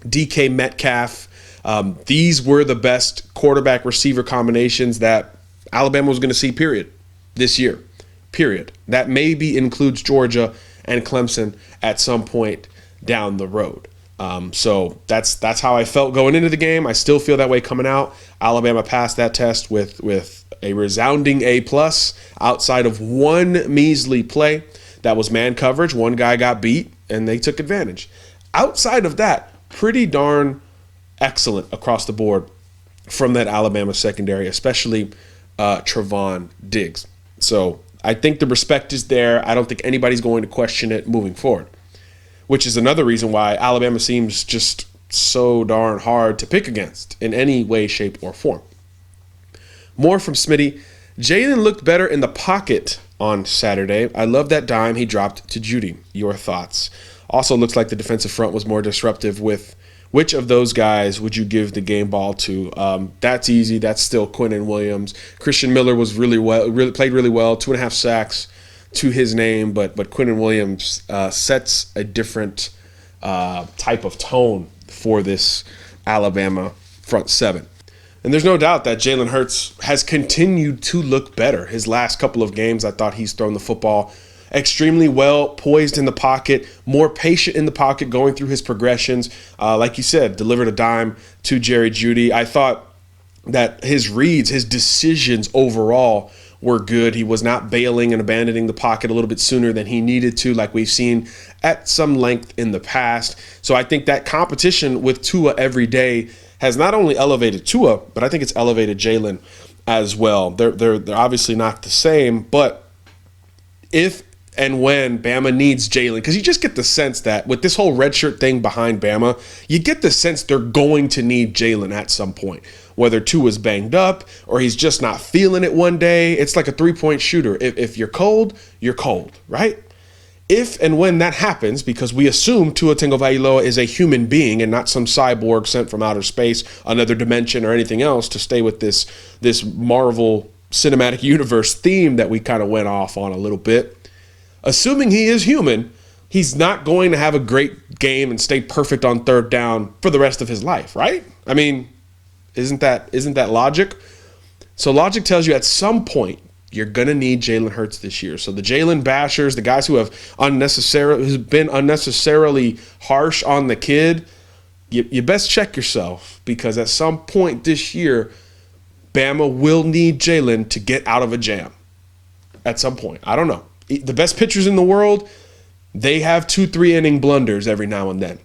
DK Metcalf, these were the best quarterback-receiver combinations that Alabama was going to see, period, this year, period. That maybe includes Georgia and Clemson at some point down the road. So that's how I felt going into the game. I still feel that way coming out. Alabama passed that test with a resounding A+, outside of one measly play that was man coverage. One guy got beat, and they took advantage. Outside of that, pretty darn excellent across the board from that Alabama secondary, especially Trevon Diggs. So I think the respect is there. I don't think anybody's going to question it moving forward, which is another reason why Alabama seems just so darn hard to pick against in any way, shape, or form. More from Smitty. Jalen looked better in the pocket on Saturday. I love that dime he dropped to Judy. Your thoughts? Also looks like the defensive front was more disruptive. With which of those guys would you give the game ball to? That's easy. That's still Quinnen Williams. Christian Miller was played really well. 2.5 sacks to his name, but Quinnen Williams sets a different type of tone for this Alabama front seven. And there's no doubt that Jalen Hurts has continued to look better. His last couple of games, I thought he's thrown the football extremely well, poised in the pocket, more patient in the pocket, going through his progressions. Like you said, delivered a dime to Jerry Jeudy. I thought that his reads, his decisions overall were good. He was not bailing and abandoning the pocket a little bit sooner than he needed to, like we've seen at some length in the past. So I think that competition with Tua every day has not only elevated Tua, but I think it's elevated Jalen as well. They're obviously not the same, but if and when Bama needs Jalen, because you just get the sense that with this whole redshirt thing behind Bama, you get the sense they're going to need Jalen at some point. Whether Tua's banged up or he's just not feeling it one day, it's like a three-point shooter. If you're cold, right? If and when that happens, because we assume Tua Tagovailoa is a human being and not some cyborg sent from outer space, another dimension, or anything else, to stay with this Marvel Cinematic Universe theme that we kind of went off on a little bit. Assuming he is human, he's not going to have a great game and stay perfect on third down for the rest of his life, right? I mean, isn't that logic? So logic tells you at some point you're going to need Jalen Hurts this year. So the Jalen bashers, the guys who have been unnecessarily harsh on the kid, you best check yourself, because at some point this year, Bama will need Jalen to get out of a jam. At some point. I don't know. The best pitchers in the world, they have 2-3 inning blunders every now and then.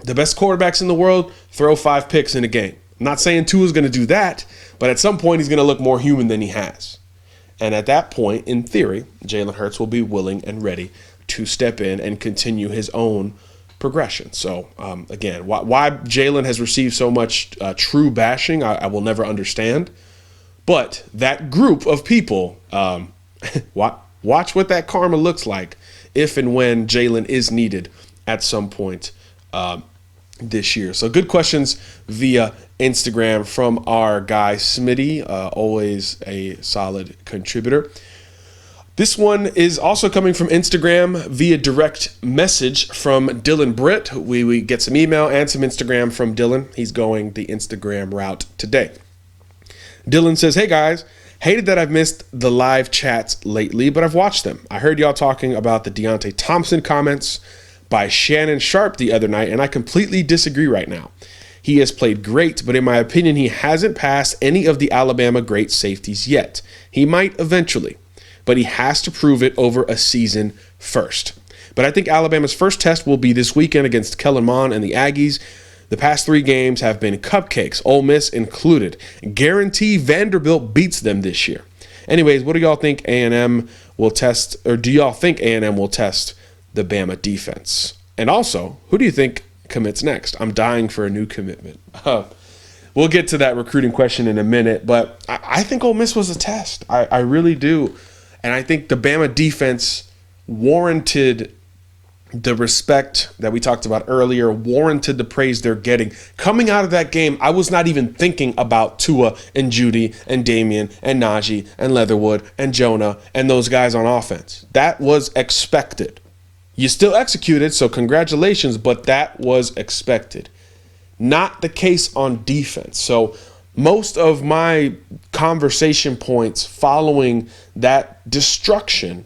The best quarterbacks in the world throw 5 picks in a game. I'm not saying Tua's going to do that, but at some point he's going to look more human than he has. And at that point, in theory, Jalen Hurts will be willing and ready to step in and continue his own progression. So, again, why Jalen has received so much true bashing, I will never understand. But that group of people, watch what that karma looks like if and when Jalen is needed at some point this year. So good questions via Instagram from our guy Smitty, always a solid contributor. This one is also coming from Instagram via direct message from Dylan Britt. We get some email and some Instagram from Dylan. He's going the Instagram route today. Dylan says, "Hey guys, hated that I've missed the live chats lately, but I've watched them. I heard y'all talking about the Deontay Thompson comments by Shannon Sharp the other night, and I completely disagree right now. He has played great, but in my opinion, he hasn't passed any of the Alabama great safeties yet. He might eventually, but he has to prove it over a season first. But I think Alabama's first test will be this weekend against Kellen Mond and the Aggies. The past 3 games have been cupcakes, Ole Miss included. Guarantee Vanderbilt beats them this year. Anyways, what do y'all think A&M will test, or do y'all think A&M will test the Bama defense? And also, who do you think commits next? I'm dying for a new commitment." We'll get to that recruiting question in a minute, but I think Ole Miss was a test. I really do. And I think the Bama defense warranted the respect that we talked about earlier, warranted the praise they're getting. Coming out of that game, I was not even thinking about Tua and Judy and Damian and Najee and Leatherwood and Jonah and those guys on offense. That was expected. You still executed, so congratulations, but that was expected. Not the case on defense. So most of my conversation points following that destruction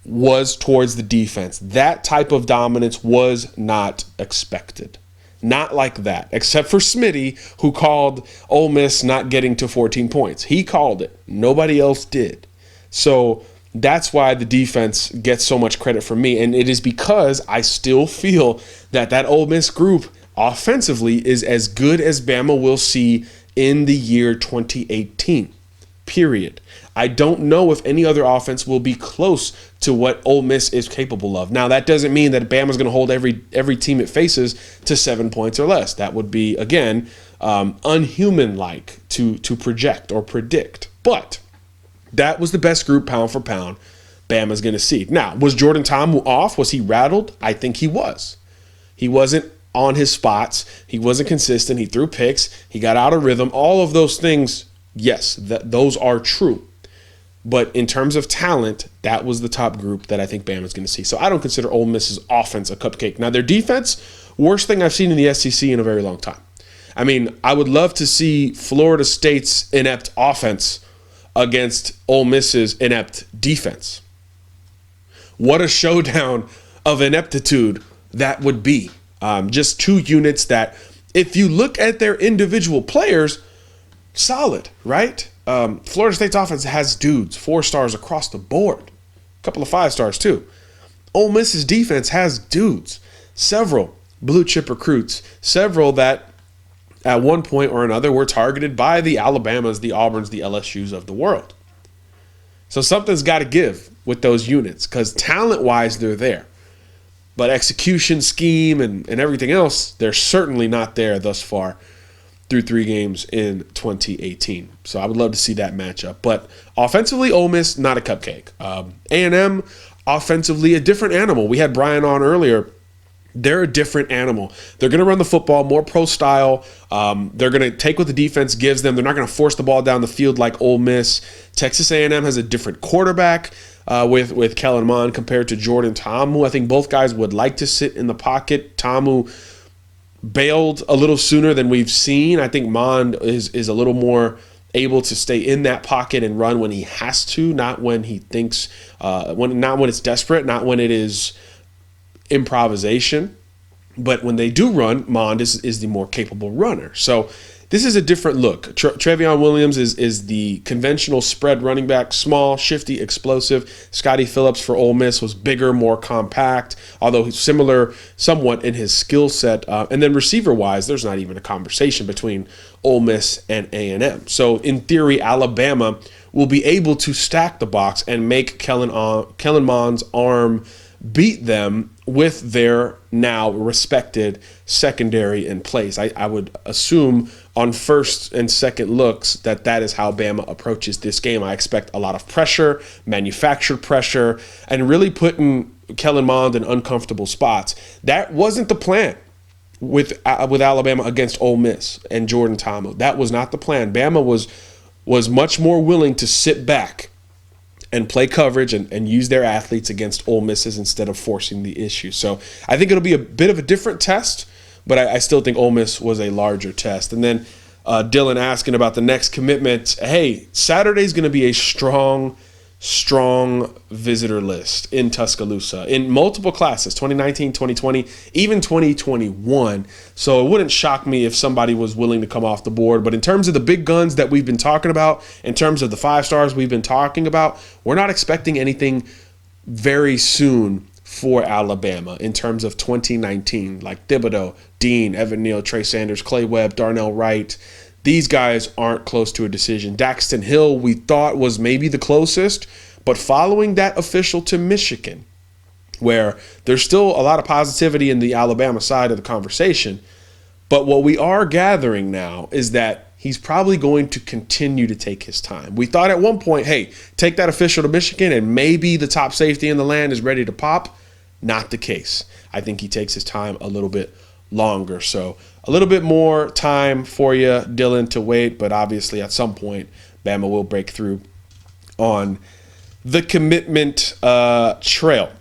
was towards the defense. That type of dominance was not expected. Not like that, except for Smitty, who called Ole Miss not getting to 14 points. He called it. Nobody else did. So that's why the defense gets so much credit from me, and it is because I still feel that that Ole Miss group offensively is as good as Bama will see in the year 2018, period. I don't know if any other offense will be close to what Ole Miss is capable of. Now, that doesn't mean that Bama's going to hold every team it faces to 7 points or less. That would be, again, unhuman-like to project or predict. But that was the best group pound for pound Bama's going to see. Now, was Jordan Ta'amu off? Was he rattled? I think he was. He wasn't on his spots. He wasn't consistent. He threw picks. He got out of rhythm. All of those things, yes, those are true. But in terms of talent, that was the top group that I think Bama's going to see. So I don't consider Ole Miss's offense a cupcake. Now, their defense, worst thing I've seen in the SEC in a very long time. I mean, I would love to see Florida State's inept offense against Ole Miss's inept defense. What a showdown of ineptitude that would be. Just 2 units that, if you look at their individual players, solid, right? Florida State's offense has dudes, 4 stars across the board. A couple of 5 stars too. Ole Miss's defense has dudes, several blue chip recruits, several that at one point or another were targeted by the Alabamas, the Auburns, the LSUs of the world. So something's got to give with those units because talent-wise, they're there. But execution, scheme, and everything else, they're certainly not there thus far through 3 games in 2018. So I would love to see that matchup. But offensively, Ole Miss, not a cupcake. A&M, offensively, a different animal. We had Brian on earlier. They're a different animal. They're going to run the football more pro style. They're going to take what the defense gives them. They're not going to force the ball down the field like Ole Miss. Texas A&M has a different quarterback with Kellen Mond compared to Jordan Ta'amu. I think both guys would like to sit in the pocket. Ta'amu bailed a little sooner than we've seen. I think Mond is a little more able to stay in that pocket and run when he has to, not when he thinks, not when it's desperate, not when it is improvisation. But when they do run, Mond is the more capable runner. So this is a different look. Trevion Williams is the conventional spread running back, small, shifty, explosive. Scotty Phillips for Ole Miss was bigger, more compact, although he's similar somewhat in his skill set. And then receiver-wise, there's not even a conversation between Ole Miss and A&M. So in theory, Alabama will be able to stack the box and make Kellen Mond's arm beat them with their now respected secondary in place. I would assume on first and second looks that is how Bama approaches this game. I expect a lot of pressure, manufactured pressure, and really putting Kellen Mond in uncomfortable spots. That wasn't the plan with Alabama against Ole Miss and Jordan Ta'amu. That was not the plan. Bama was much more willing to sit back and play coverage and use their athletes against Ole Misses instead of forcing the issue. So I think it'll be a bit of a different test, but I still think Ole Miss was a larger test. And then Dylan asking about the next commitment. Hey, Saturday's going to be a strong visitor list in Tuscaloosa in multiple classes, 2019, 2020, even 2021. So it wouldn't shock me if somebody was willing to come off the board. But in terms of the big guns that we've been talking about, in terms of the 5 stars we've been talking about, we're not expecting anything very soon for Alabama in terms of 2019, like Thibodeau, Dean, Evan Neal, Trey Sanders, Clay Webb, Darnell Wright. These guys aren't close to a decision. Daxton Hill, we thought was maybe the closest, but following that official to Michigan, where there's still a lot of positivity in the Alabama side of the conversation, but what we are gathering now is that he's probably going to continue to take his time. We thought at one point, hey, take that official to Michigan and maybe the top safety in the land is ready to pop. Not the case. I think he takes his time a little bit longer. So a little bit more time for you, Dylan, to wait, but obviously at some point Bama will break through on the commitment trail.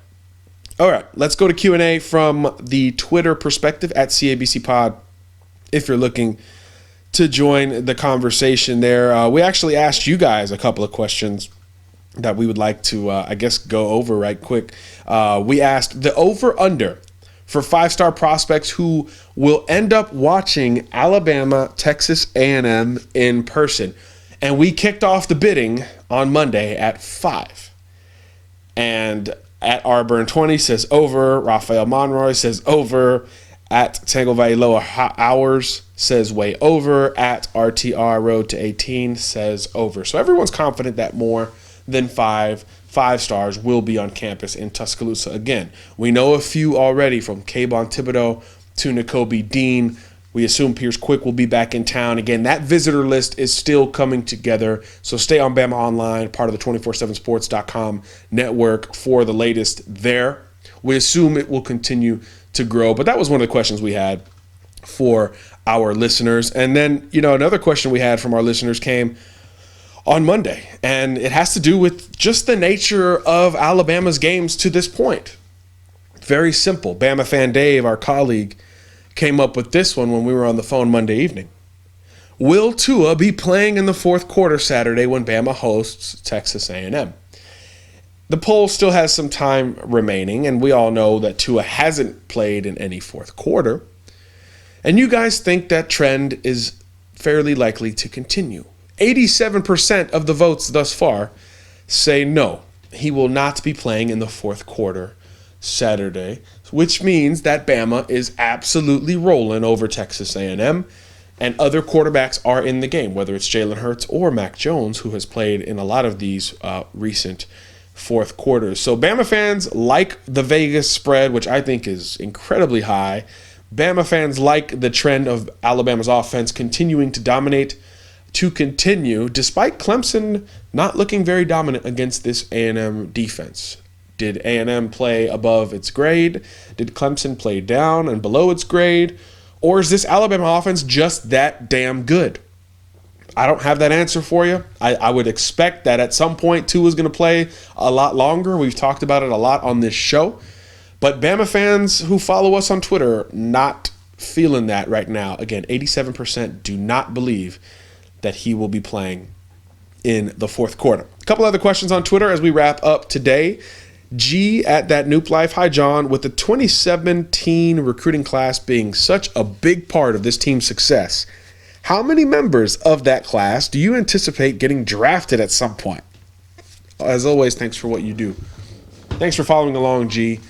All right, let's go to Q&A from the Twitter perspective at CABC Pod. If you're looking to join the conversation there, we actually asked you guys a couple of questions that we would like to, go over right quick. We asked the over-under for 5-star prospects who will end up watching Alabama, Texas A&M in person. And we kicked off the bidding on Monday at 5. And at Arburn20 says over. Rafael Monroy says over. At Tango Valley Lower Hours says way over. At RTR Road to 18 says over. So everyone's confident that more than 5 stars will be on campus in Tuscaloosa. Again, we know a few already, from Kayvon Thibodeau to Nakobe Dean. We assume Pierce Quick will be back in town. Again, that visitor list is still coming together, so stay on Bama Online, part of the 247sports.com network, for the latest there. We assume it will continue to grow, but that was one of the questions we had for our listeners. And then, another question we had from our listeners came on Monday, and it has to do with just the nature of Alabama's games to this point. Very simple. Bama fan Dave, our colleague, came up with this one when we were on the phone Monday evening. Will Tua be playing in the fourth quarter Saturday when Bama hosts Texas A&M? The poll still has some time remaining, and we all know that Tua hasn't played in any fourth quarter. And you guys think that trend is fairly likely to continue. 87% of the votes thus far say no, he will not be playing in the fourth quarter Saturday, which means that Bama is absolutely rolling over Texas A&M, and other quarterbacks are in the game, whether it's Jalen Hurts or Mac Jones, who has played in a lot of these recent fourth quarters. So Bama fans like the Vegas spread, which I think is incredibly high. Bama fans like the trend of Alabama's offense continuing to dominate to continue, despite Clemson not looking very dominant against this A&M defense. Did A&M play above its grade? Did Clemson play down and below its grade? Or is this Alabama offense just that damn good? I don't have that answer for you. I would expect that at some point Tua is going to play a lot longer. We've talked about it a lot on this show. But Bama fans who follow us on Twitter, not feeling that right now. Again, 87% do not believe that he will be playing in the fourth quarter. A couple other questions on Twitter as we wrap up today. G at that Noop Life. Hi, John. With the 2017 recruiting class being such a big part of this team's success, how many members of that class do you anticipate getting drafted at some point? As always, thanks for what you do. Thanks for following along, G.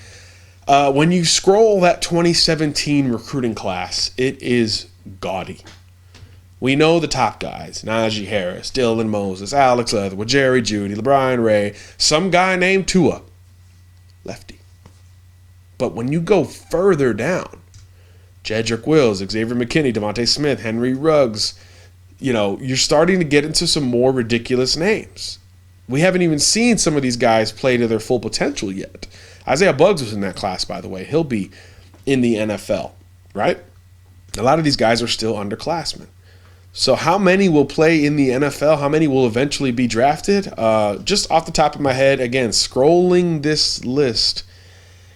When you scroll that 2017 recruiting class, it is gaudy. We know the top guys: Najee Harris, Dylan Moses, Alex Leatherwood, Jerry Jeudy, LeBron Ray, some guy named Tua. Lefty. But when you go further down, Jedrick Wills, Xavier McKinney, Devontae Smith, Henry Ruggs, you're starting to get into some more ridiculous names. We haven't even seen some of these guys play to their full potential yet. Isaiah Buggs was in that class, by the way. He'll be in the NFL, right? A lot of these guys are still underclassmen. So how many will play in the NFL? How many will eventually be drafted? Just off the top of my head, again, scrolling this list,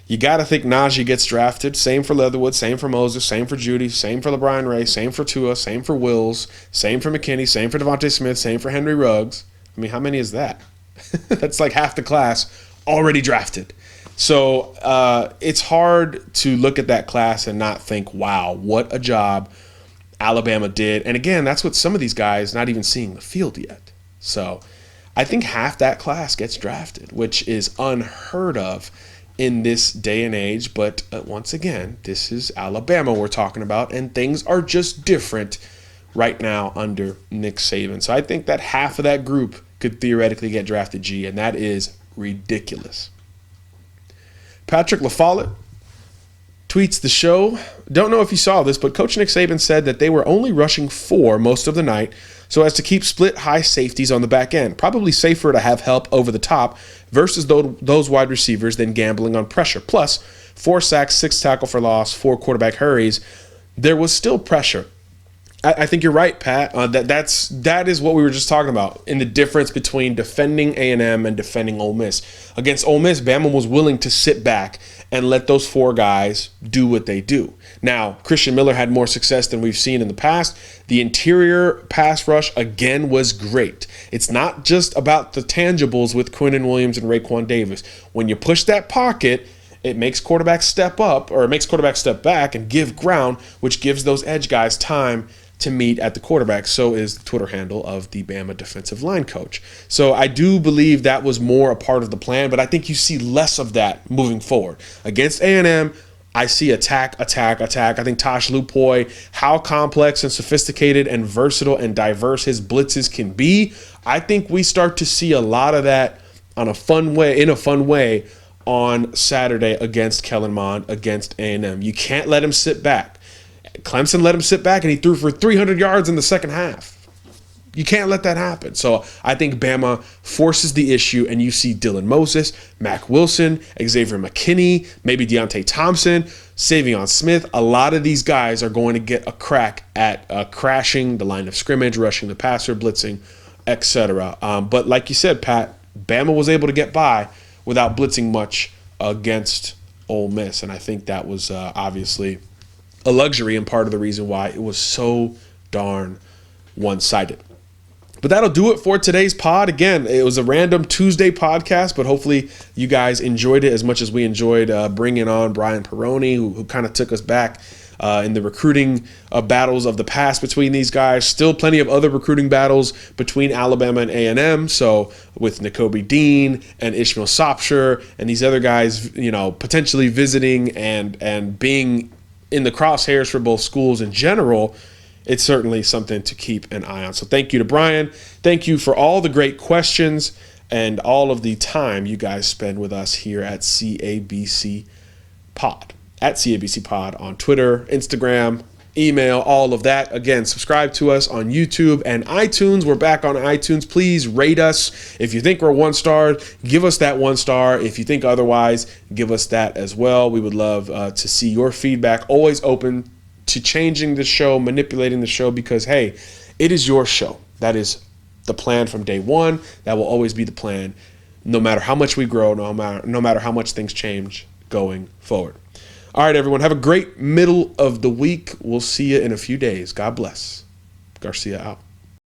you got to think Najee gets drafted. Same for Leatherwood, same for Moses, same for Judy, same for LeBron Ray, same for Tua, same for Wills, same for McKinney, same for Devontae Smith, same for Henry Ruggs. I mean, how many is that? That's like half the class already drafted. So it's hard to look at that class and not think, wow, what a job Alabama did. And again, that's what some of these guys not even seeing the field yet. So I think half that class gets drafted, which is unheard of in this day and age. But once again, this is Alabama we're talking about, and things are just different right now under Nick Saban. So I think that half of that group could theoretically get drafted, G, and that is ridiculous. Patrick LaFollette tweets the show. Don't know if you saw this, but Coach Nick Saban said that they were only rushing 4 most of the night so as to keep split high safeties on the back end. Probably safer to have help over the top versus those wide receivers than gambling on pressure. Plus, 4 sacks, 6 tackle for loss, 4 quarterback hurries. There was still pressure. I think you're right, Pat. That is what we were just talking about in the difference between defending A&M and defending Ole Miss. Against Ole Miss, Bama was willing to sit back and let those 4 guys do what they do. Now, Christian Miller had more success than we've seen in the past. The interior pass rush, again, was great. It's not just about the tangibles with Quinnen Williams and Raekwon Davis. When you push that pocket, it makes quarterbacks step up, or it makes quarterbacks step back and give ground, which gives those edge guys time to meet at the quarterback. So is the Twitter handle of the Bama defensive line coach. So I do believe that was more a part of the plan, but I think you see less of that moving forward. Against A&M, I see attack. I think Tosh Lupoy, how complex and sophisticated and versatile and diverse his blitzes can be, I think we start to see a lot of that in a fun way on Saturday against Kellen Mond, against A&M. You can't let him sit back. Clemson let him sit back, and he threw for 300 yards in the second half. You can't let that happen. So I think Bama forces the issue, and you see Dylan Moses, Mac Wilson, Xavier McKinney, maybe Deontay Thompson, Savion Smith. A lot of these guys are going to get a crack at crashing the line of scrimmage, rushing the passer, blitzing, etc. But like you said, Pat, Bama was able to get by without blitzing much against Ole Miss, and I think that was obviously a luxury and part of the reason why it was so darn one-sided. But that'll do it for today's pod. Again, it was a random Tuesday podcast, but hopefully you guys enjoyed it as much as we enjoyed bringing on Brian Perroni, who kind of took us back in the recruiting battles of the past between these guys. Still plenty of other recruiting battles between Alabama and A&M. So with Nakobe Dean and Ishmael Sopsher and these other guys, potentially visiting and being in the crosshairs for both schools in general, it's certainly something to keep an eye on. So thank you to Brian. Thank you for all the great questions and all of the time you guys spend with us here at CABC Pod. At CABC Pod on Twitter, Instagram, email, all of that. Again, subscribe to us on YouTube and iTunes. We're back on iTunes. Please rate us. If you think we're 1-star, give us that 1-star. If you think otherwise, give us that as well. We would love to see your feedback. Always open to changing the show, manipulating the show, because, hey, it is your show. That is the plan from day one. That will always be the plan, no matter how much we grow, no matter how much things change going forward. All right, everyone, have a great middle of the week. We'll see you in a few days. God bless. Garcia out.